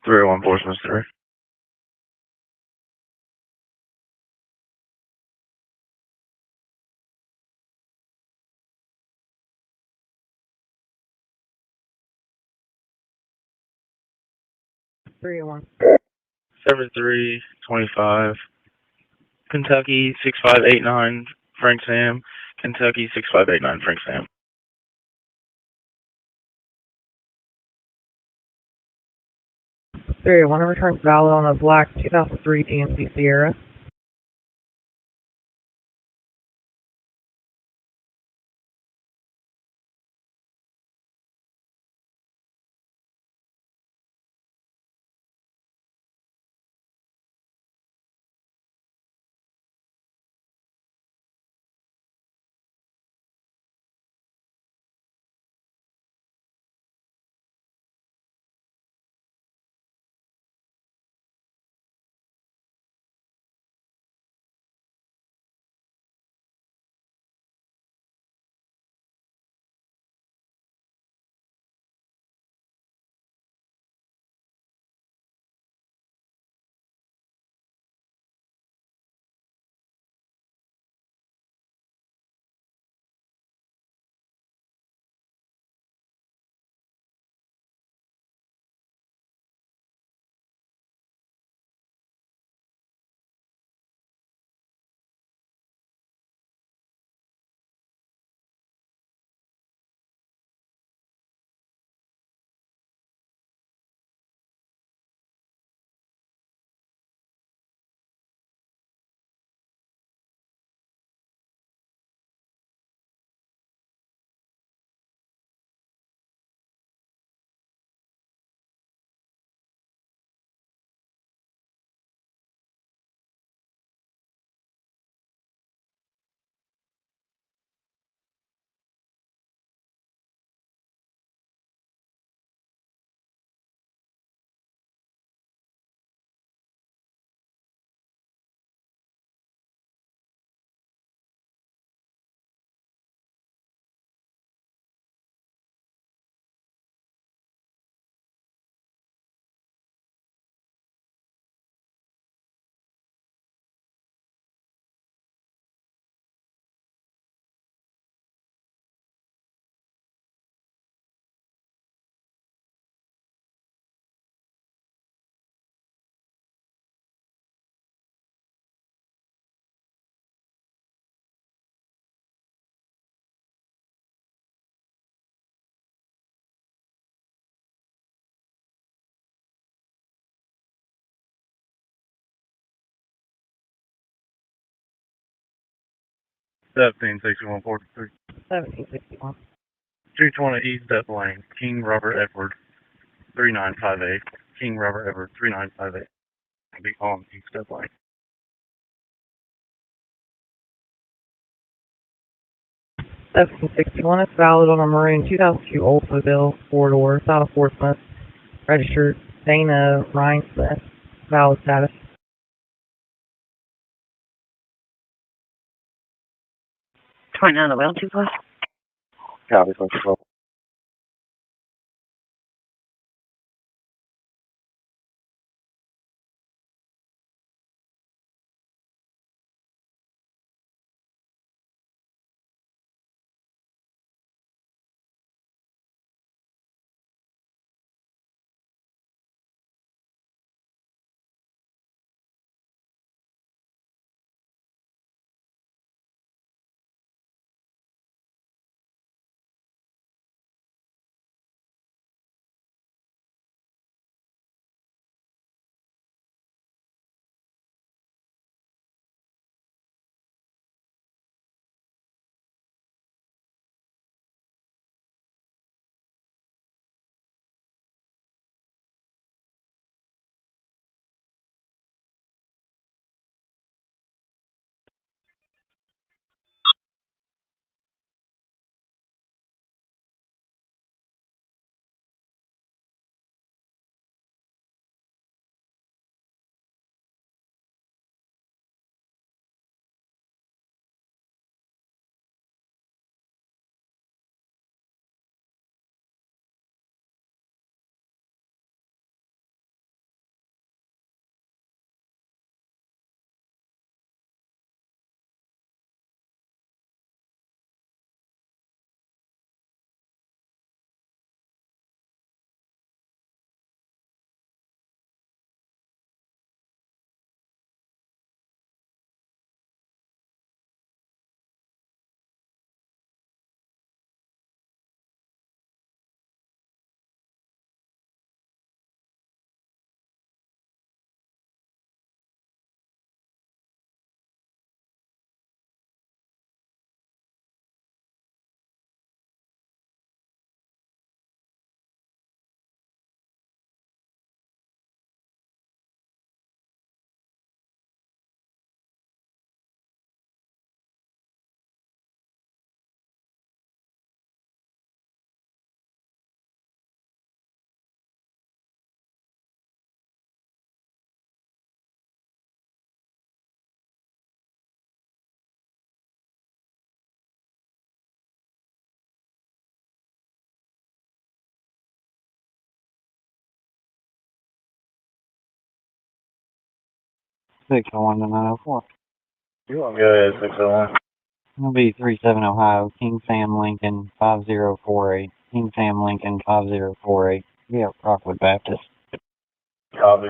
301 Portsmouth 3. Three oh one. 7325. Kentucky 6589 Frank Sam. Kentucky 6589 Frank Sam. 301, returns valid on a black 2003 GMC Sierra. Seventeen 6143. 1761. 220 East Step Lane, King Robert Edward 3958. King Robert Edward 3958. Be on East Step Lane. 1761, it's valid on a maroon 2002 Oldsmobile 4-door, south of Portsmouth, registered Dana Ryan Smith, valid status. 29 the well, 2+. Copy, 24. 601 to 904. You want to go ahead, 601. It'll be 37 Ohio, King Sam Lincoln 5048. King Sam Lincoln 5048. Yeah, Rockwood Baptist. Copy.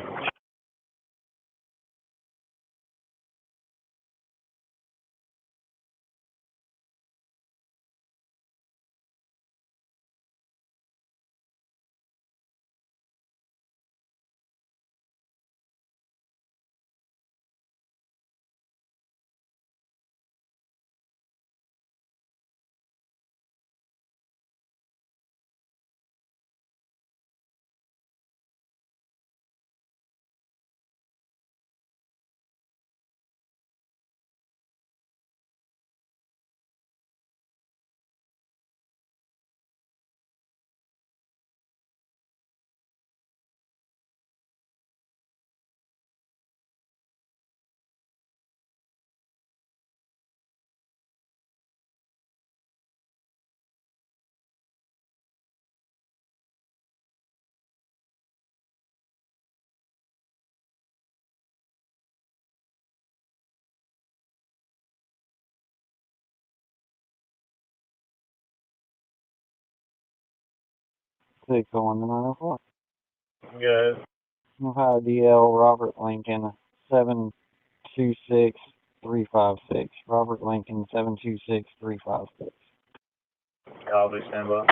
Six oh one to 904. Go ahead. Ohio DL Robert Lincoln 726356. Robert Lincoln 726356. Copy, stand by.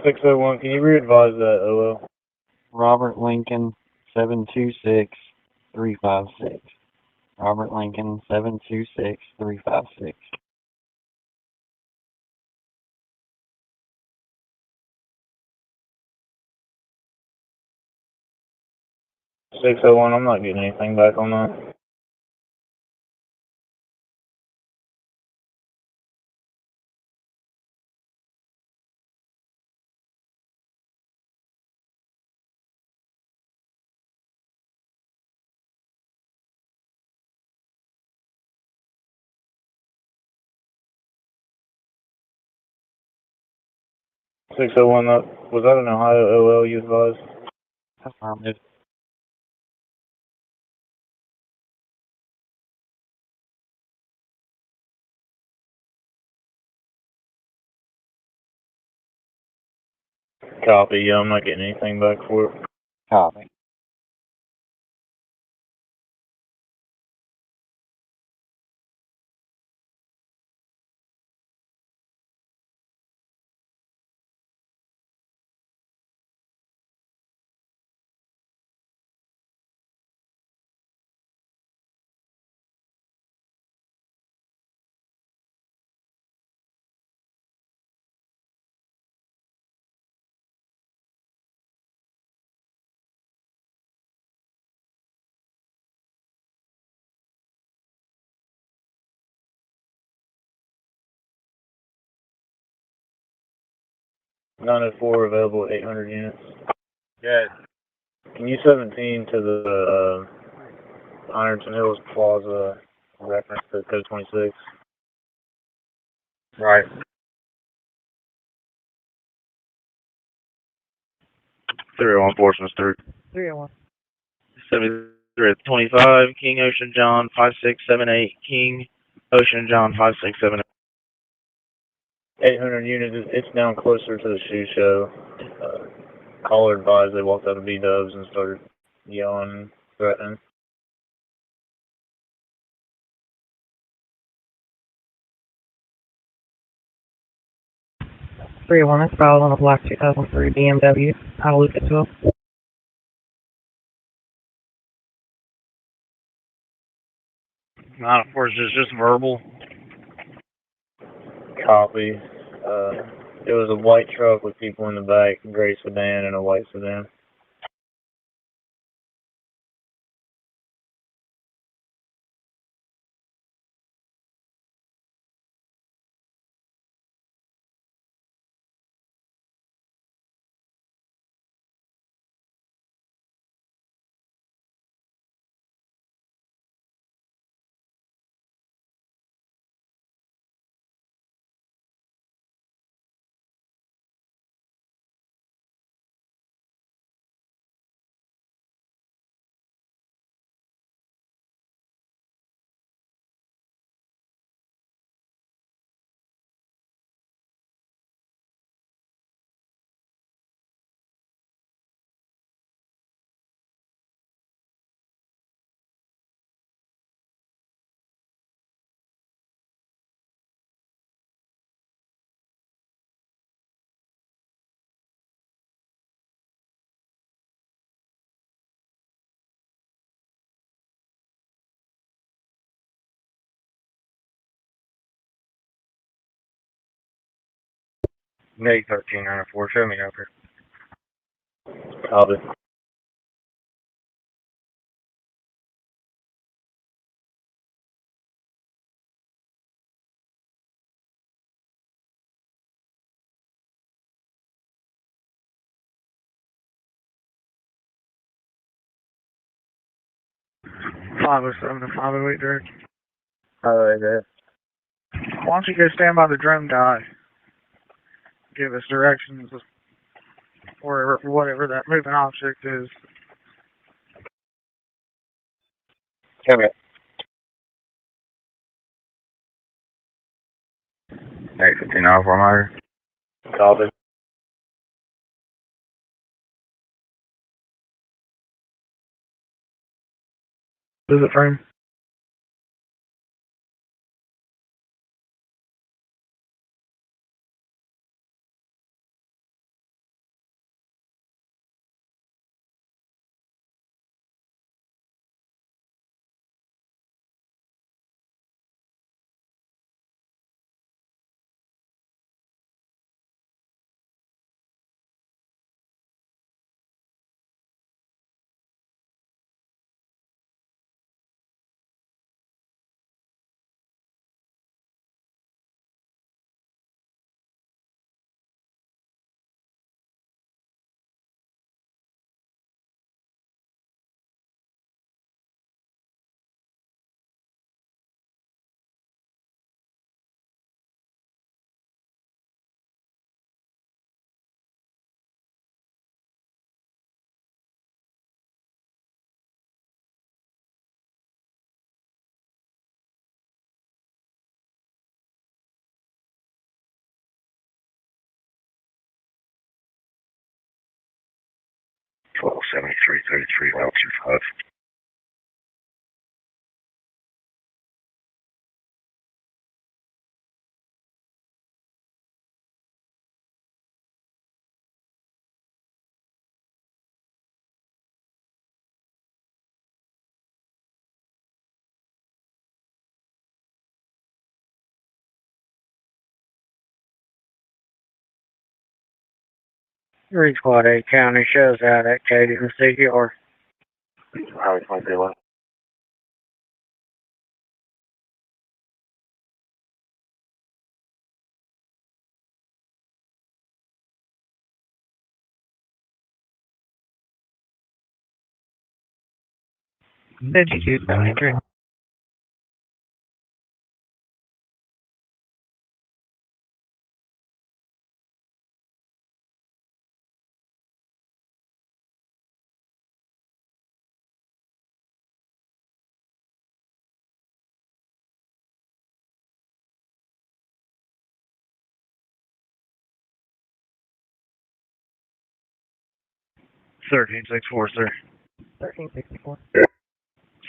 Six oh one. Can you re-advise that, OL? Robert Lincoln 726356. Robert Lincoln 726356. 601. I'm not getting anything back on that. Six oh one. Was that an Ohio OL you advised? Affirmative. Copy. Yeah, I'm not getting anything back for it. Copy. Nine oh four available at 800 units. Good. Can you 17 to the Ironton Hills Plaza reference to code 26? Right. 301 Portsmouth 3. 301. 73 at 25, King Ocean John 5678, King Ocean John 5678. 800 units. It's down closer to the shoe show. Caller advised they walked out of B-dubs and started yelling, threatening. 301 is filed on a black 2003 BMW. I'll look at 12. Not, of course, it's just verbal. Copy. It was a white truck with people in the back, a gray sedan and a white sedan. May 1394, show me over. Copy. Five oh seven to 508 direct. Alright, there. Why don't you go stand by the drum die? Give us directions or whatever that moving object is. Okay. May 1594, Meyer. Copy. Visit frame. $1273.33, route 25. Reach Quad 8 County shows out at Katie and CPR. Highway 23 52 73. Thirteen six four, sir. 1364.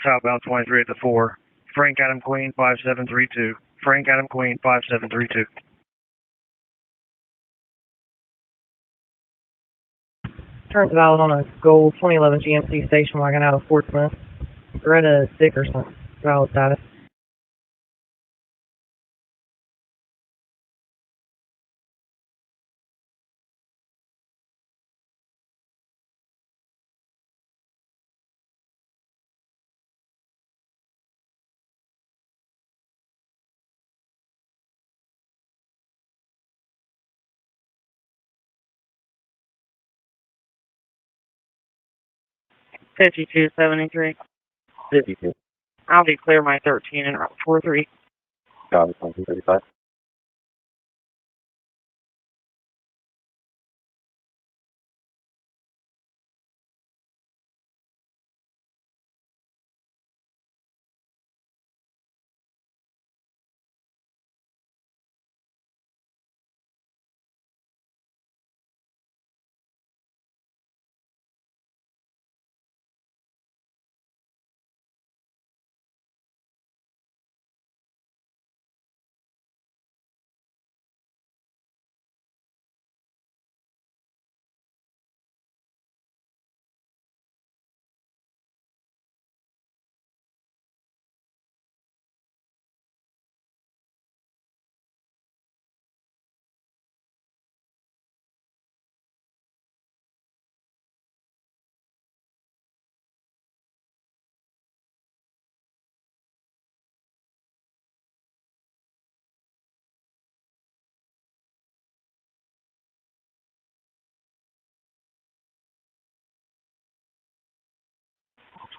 Southbound 23 at the 4. Frank Adam Queen 5732. Frank Adam Queen 5732. Turns valid on a gold 2011 GMC station wagon out of Fort Smith. Beretta Dickerson. Valid status. 5273. 52. I'll declare my 13 and route 43. Copy, 2235.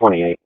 $28.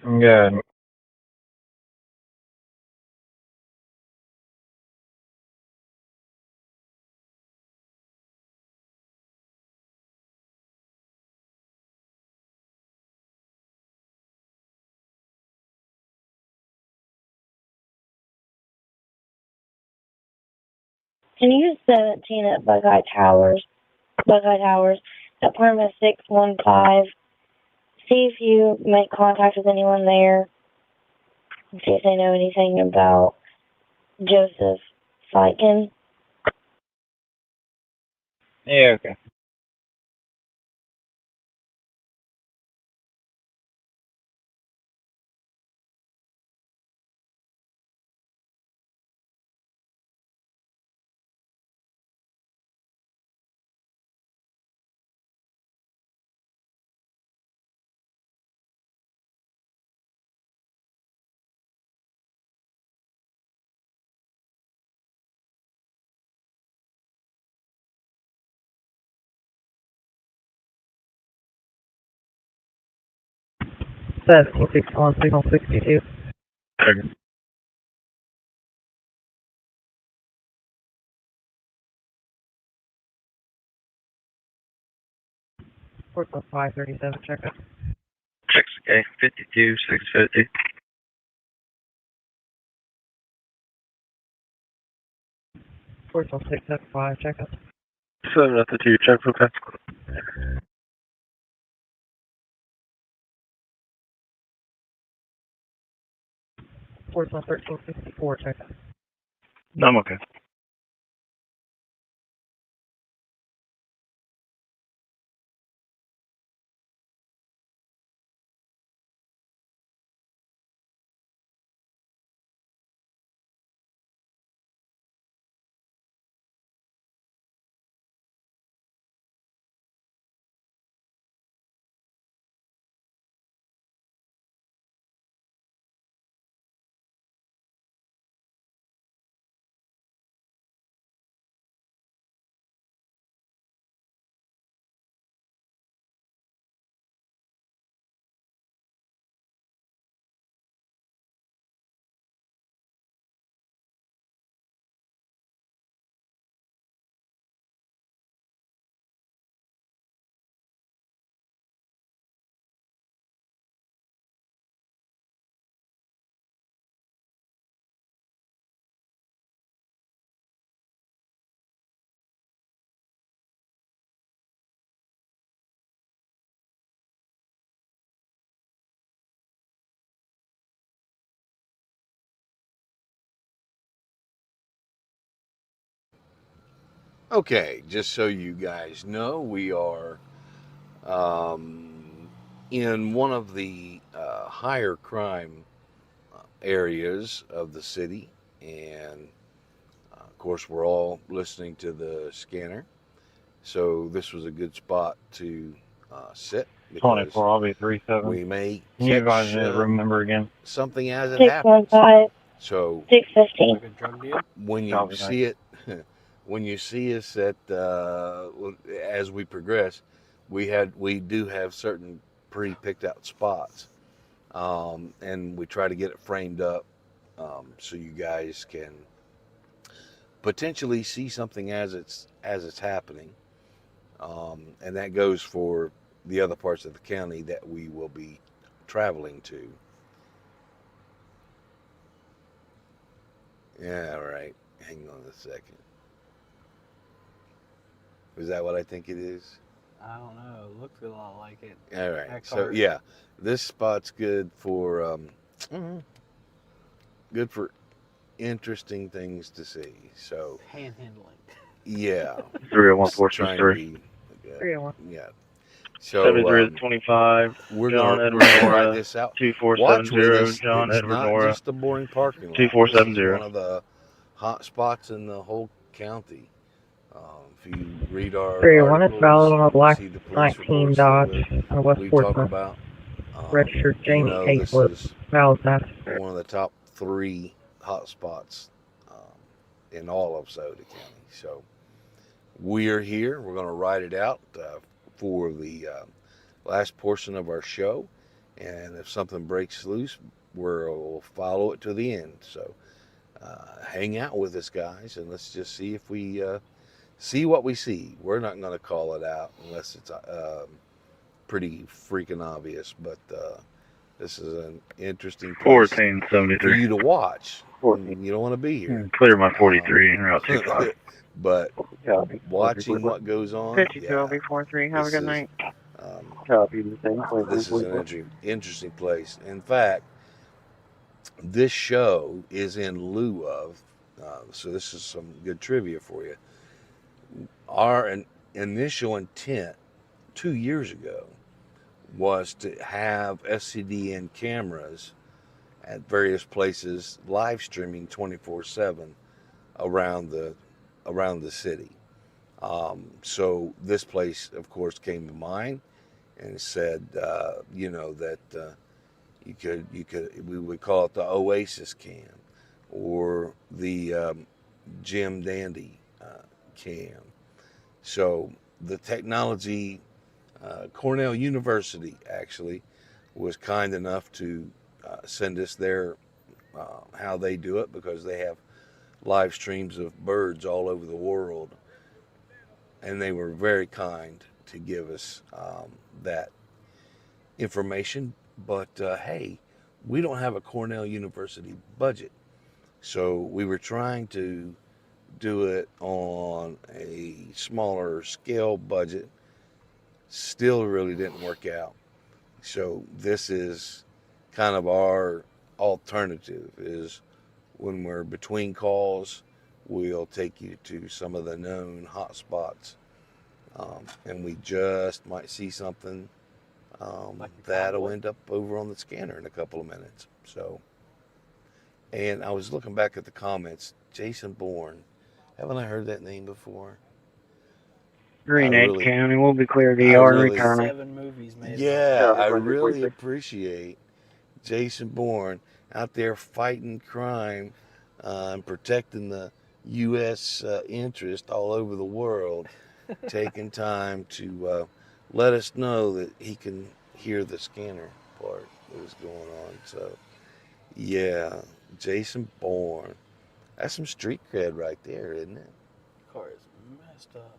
Good. Can you use 17 at Buckeye Towers, apartment 615? See if you make contact with anyone there. And see if they know anything about Joseph Sykin. Yeah, okay. 1761, signal 62. Second. Portsmouth 537, check up. 6K, 52, 650. Portsmouth 675, check up. 7 at the 2, check for that. Portsmouth 1364, check up. No, I'm okay. Okay, just so you guys know, we are in one of the higher crime areas of the city, and of course, we're all listening to the scanner. So this was a good spot to sit because 24, I'll be 37. we may Can you advise catch me the room number again? something as it 615, happens. So 615. Like a drug deal? when you Copy, see it, when you see us at as we progress, we do have certain pre-picked out spots, and we try to get it framed up so you guys can potentially see something as it's happening, and that goes for the other parts of the county that we will be traveling to. Yeah, right. Hang on a second. Is that what I think it is? I don't know. It looks a lot like it. All right. That So car- yeah, this spot's good for interesting things to see. So Panhandling. yeah, 301 just Portsmouth trying to 3. be 301. yeah. So 73 to 25, we're John gonna Edward write Nora. this out. 2470, Watch with us. John It's Edward not Nora. just a boring parking lot. This is 2470. one of the hot spots in the whole county. If you read our 301, it's valid articles, on a you black see the police 19 reports Dodge on West we talk Portsmouth. about. Registered You Jamie know, this Hayslip. is Valid pass. one of the top 3 hot spots in all of Scioto County. So we're here. We're going to ride it out for the last portion of our show, and if something breaks loose, we'll follow it to the end. So hang out with us, guys, and let's just see if we see what we see. We're not going to call it out unless it's pretty freaking obvious, but this is an interesting place for 1473. you to watch. 14. You don't want to be here. Clear my 43 and route 25. But Copy. watching what goes on, 52 yeah, LB43. Have a this good is night. Copy the same. this is an interesting place. In fact, this show is in lieu of, so this is some good trivia for you. Our initial intent 2 years ago was to have SCDN cameras at various places live streaming 24/7 around the city. So this place, of course, came to mind and said, that we would call it the Oasis cam or the Jim Dandy cam. So the technology, Cornell University actually was kind enough to send us their how they do it, because they have live streams of birds all over the world, and they were very kind to give us that information. But hey, we don't have a Cornell University budget, so we were trying to do it on a smaller scale budget. Still really didn't work out. So this is kind of our alternative, is when we're between calls, we'll take you to some of the known hot spots. And we just might see something that'll end up over on the scanner in a couple of minutes. So, and I was looking back at the comments. Jason Bourne, haven't I heard that name before? Green Edge County will be cleared ER and returning. 7 movies made. Yeah, I really appreciate Jason Bourne out there fighting crime and protecting the U.S. Interest all over the world, taking time to let us know that he can hear the scanner part that was going on. So, yeah, Jason Bourne. That's some street cred right there, isn't it? Car is messed up.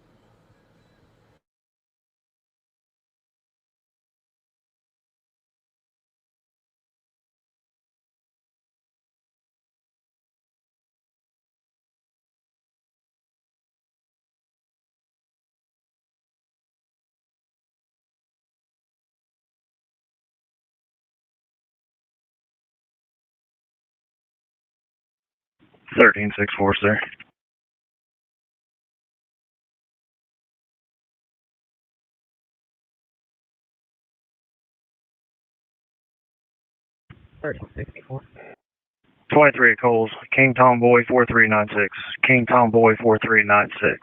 Thirteen six four, sir. $13.64. 23 Coles, King Tomboy 4396. King Tomboy 4396.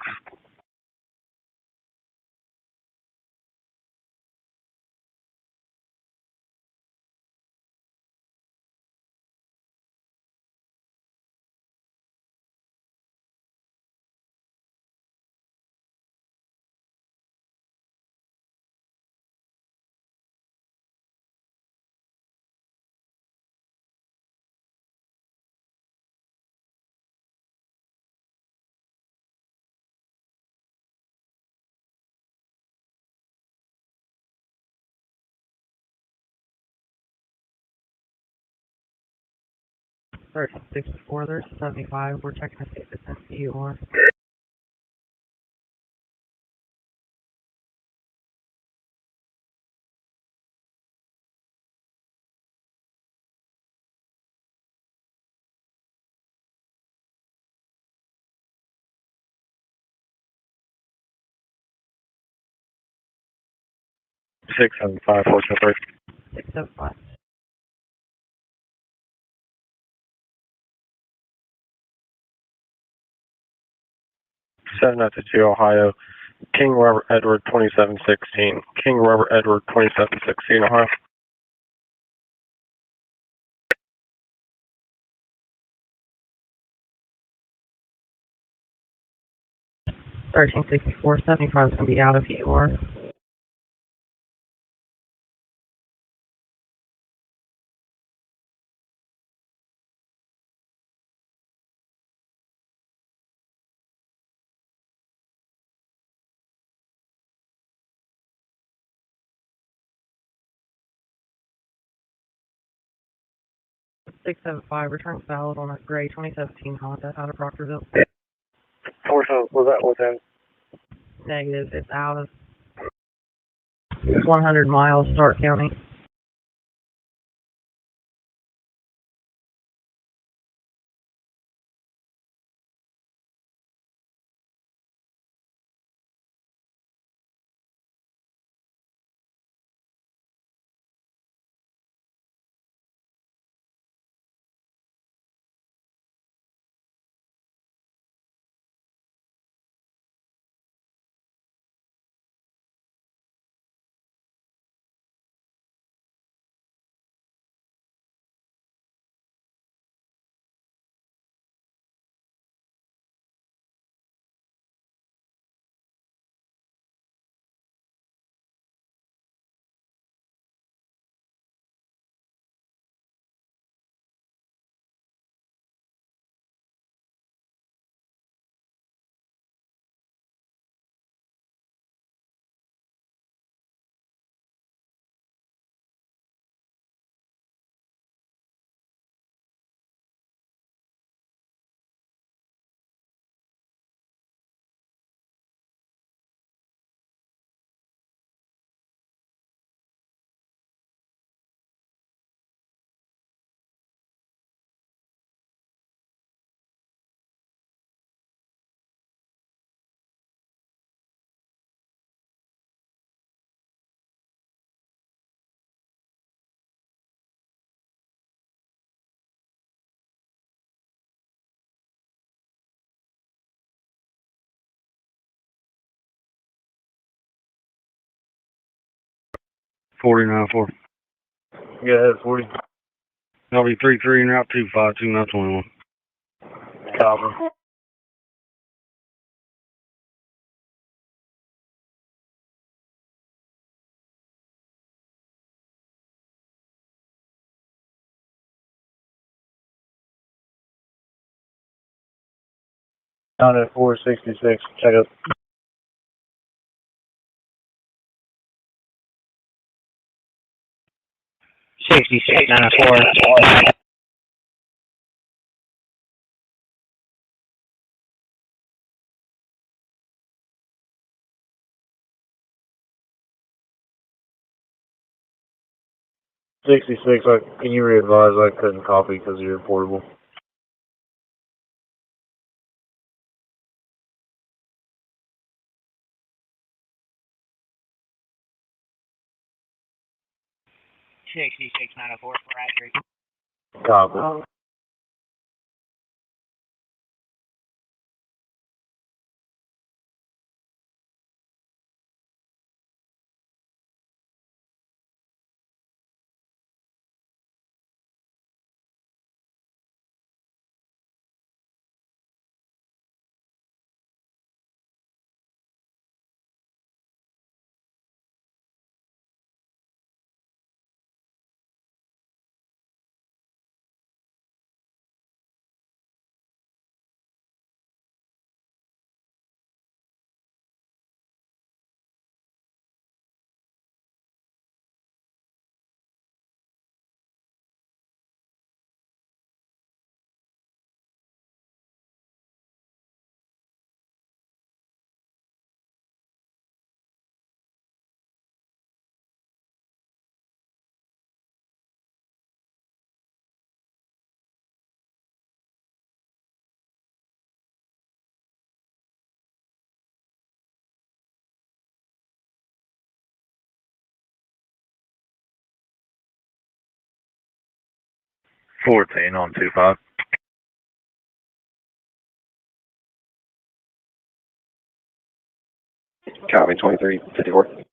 $13.64. There's 75. We're checking to see if it's NCUR. Six seven five four two three. 675. Seven to 2 Ohio. King Robert Edward 2716. King Robert Edward 2716 Ohio. $13.64. 75 is going to be out of EUR. $675. Returns valid on a gray 2017 Honda out of Proctorville. 47, was that within? Negative. It's out of 100 miles, Stark County. 4094. Go ahead, 40. Copy 33 and route 252 Copy. Down at 466. Check up. 6694. 66. Can you re-advise? I couldn't copy because of your portable. Copy. $14 on 25. Copy 2354.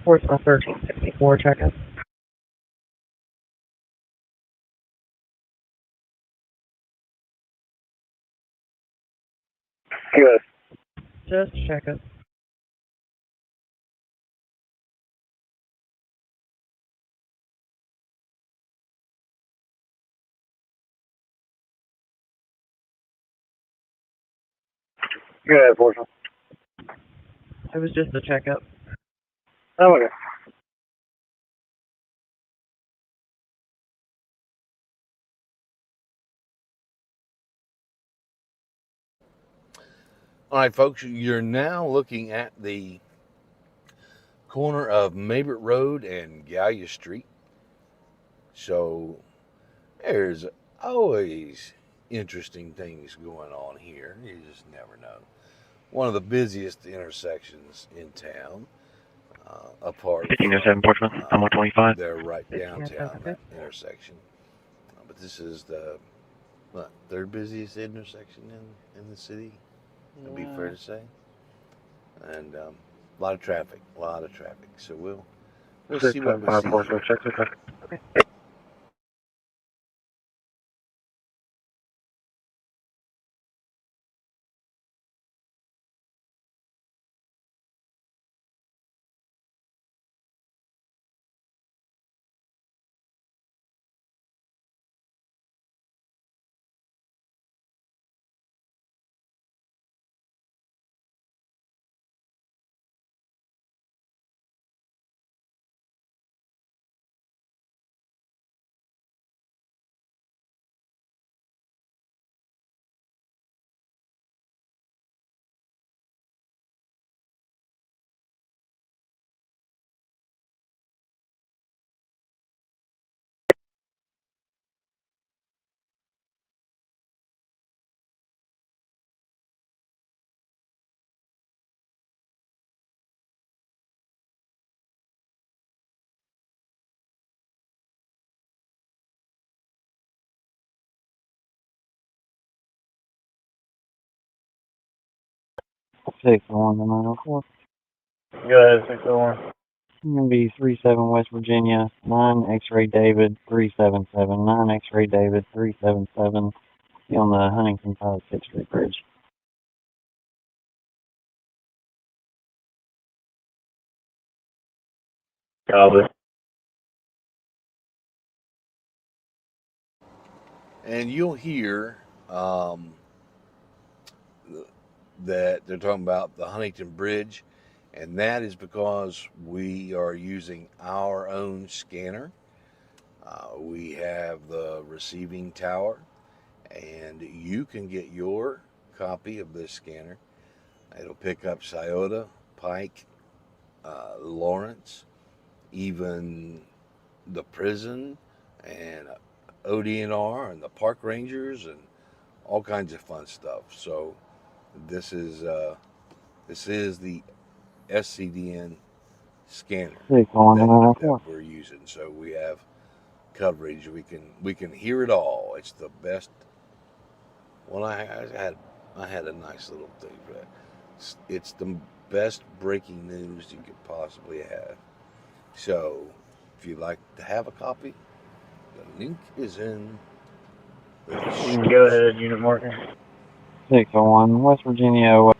Portsmouth 1364, check up. Good. Just check up. Go ahead, Portsmouth. It was just a checkup. Oh, okay. All right, folks, you're now looking at the corner of Maybert Road and Gallia Street. So there's always interesting things going on here. You just never know. One of the busiest intersections in town, apart 1507 Portsmouth, I'm 125. they're right downtown, that intersection. But this is the third busiest intersection in the city, would be fair to say. And a lot of traffic, So we'll see what we 675 see Portsmouth. here. Check, check. Okay. 601 to 904. Go ahead, 601. I'm going to be 37 West Virginia, 9 X-Ray David 377, 9 X-Ray David 377, be on the Huntington side of 6th Street Bridge. Copy. And you'll hear that they're talking about the Huntington Bridge, and that is because we are using our own scanner. We have the receiving tower, and you can get your copy of this scanner. It'll pick up Scioto, Pike, Lawrence, even the prison, and ODNR, and the park rangers, and all kinds of fun stuff. So this is the SCDN scanner 601 to 904. that we're using. So we have coverage. We can hear it all. It's the best. Well, I had a nice little thing for that. It's the best breaking news you could possibly have. So if you'd like to have a copy, the link is in the description. Go ahead, unit marker. 601 West Virginia.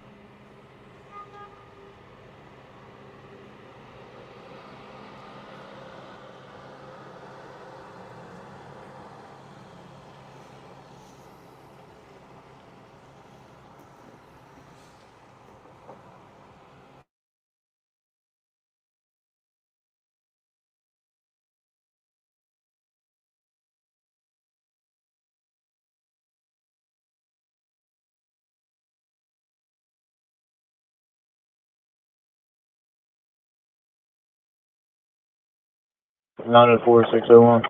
Nine oh four 601.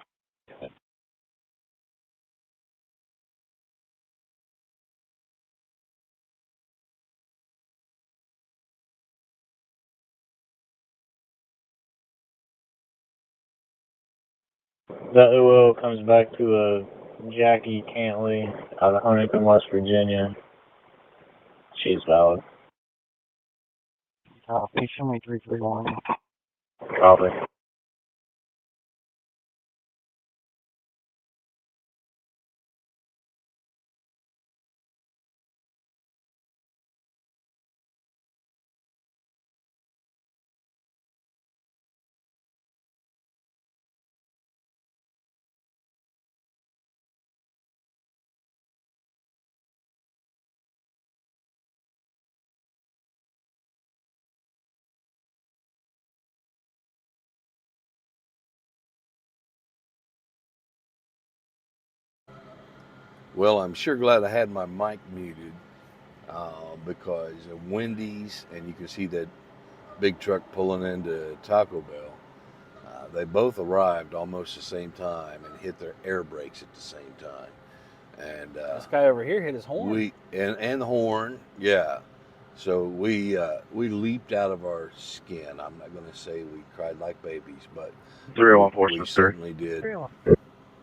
That OL comes back to a Jackie Cantley out of Huntington, West Virginia. She's valid. Copy, show me 331. Copy. Well, I'm sure glad I had my mic muted because of Wendy's, and you can see that big truck pulling into Taco Bell. They both arrived almost the same time and hit their air brakes at the same time. And this guy over here hit his horn. And the horn, yeah. So we leaped out of our skin. I'm not going to say we cried like babies, but 301 we certainly did.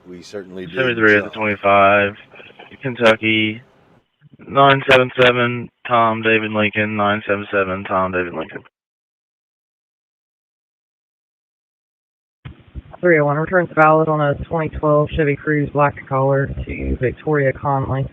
We certainly did. 73 at the 25, Kentucky, 977 Tom David Lincoln, 977 Tom David Lincoln. 301 returns valid on a 2012 Chevy Cruze black color to Victoria Conley.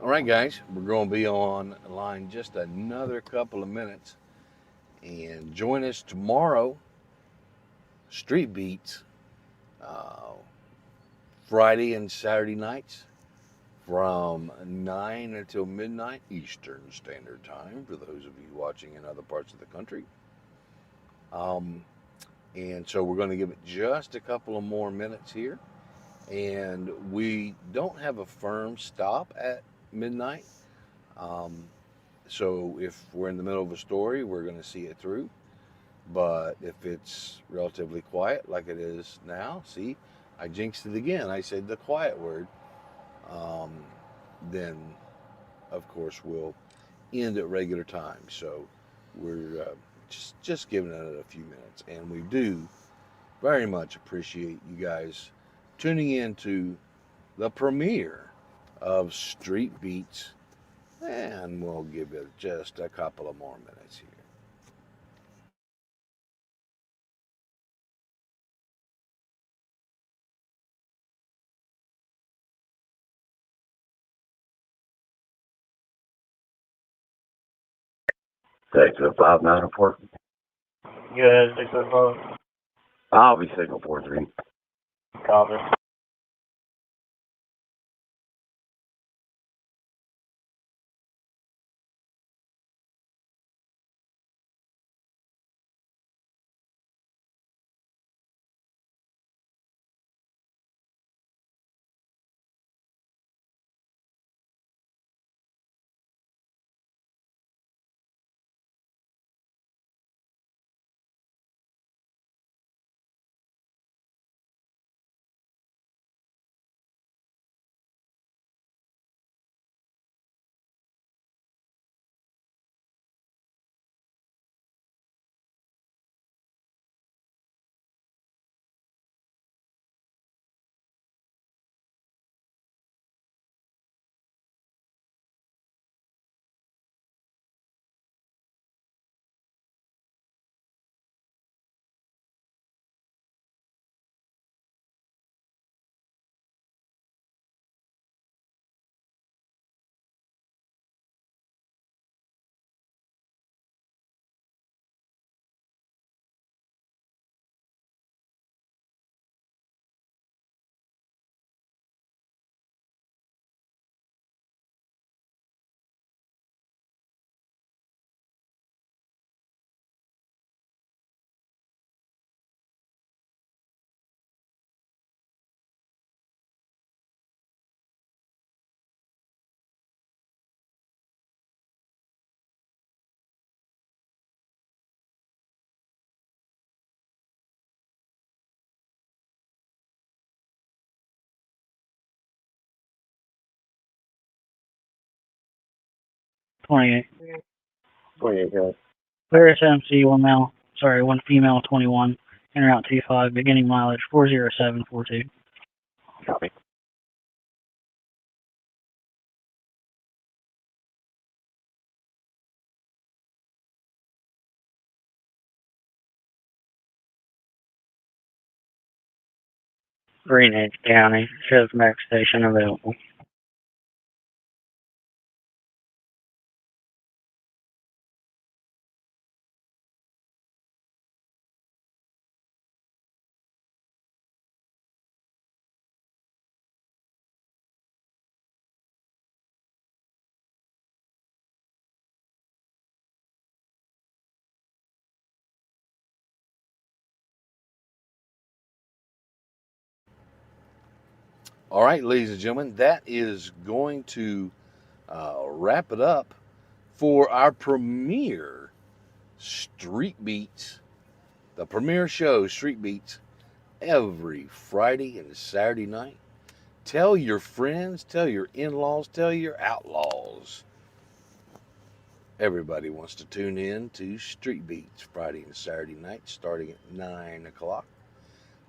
All right, guys, we're going to be online just another couple of minutes. And join us tomorrow, Street Beats, uh, Friday and Saturday nights from 9 until midnight Eastern Standard Time for those of you watching in other parts of the country. And so we're going to give it just a couple of more minutes here. And we don't have a firm stop at midnight. So if we're in the middle of a story, we're going to see it through. But if it's relatively quiet like it is now, see, I jinxed it again. I said the quiet word. Then, of course, we'll end at regular time. So we're just giving it a few minutes. And we do very much appreciate you guys tuning in to the premiere of Street Beats. And we'll give it just a couple of more minutes here. Exit 5904. Good, 605. I'll be signal 43. Copy. $28. 28, guys. Clear SMC, one female, 21. En route 25, beginning mileage 40742. Copy. Greenedge County, shows max station available. All right, ladies and gentlemen, that is going to wrap it up for our premiere Street Beats, the premiere show Street Beats, every Friday and Saturday night. Tell your friends, tell your in-laws, tell your outlaws. Everybody wants to tune in to Street Beats Friday and Saturday night starting at 9 o'clock.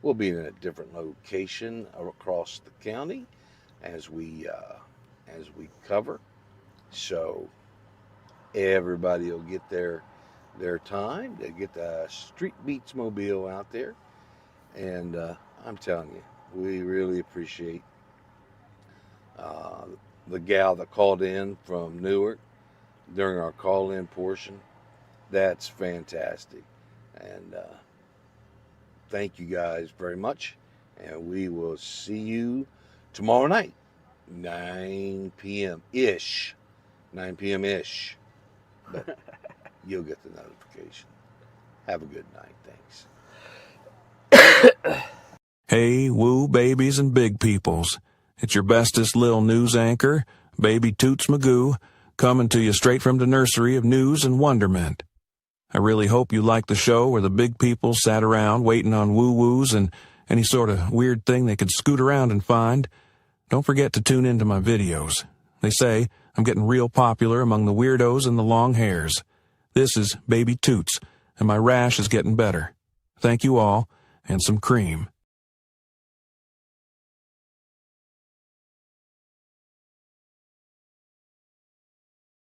We'll be in a different location across the county as we cover. So everybody will get their time to get the Street Beats mobile out there. And I'm telling you, we really appreciate the gal that called in from Newark during our call-in portion. That's fantastic. And thank you guys very much. And we will see you tomorrow night, 9 p.m.-ish. 9 p.m.-ish. But you'll get the notification. Have a good night. Thanks. Hey, woo babies and big peoples. It's your bestest lil news anchor, Baby Toots Magoo, coming to you straight from the nursery of news and wonderment. I really hope you like the show where the big people sat around waiting on woo-woos and any sort of weird thing they could scoot around and find. Don't forget to tune into my videos. They say I'm getting real popular among the weirdos and the long hairs. This is Baby Toots, and my rash is getting better. Thank you all, and some cream.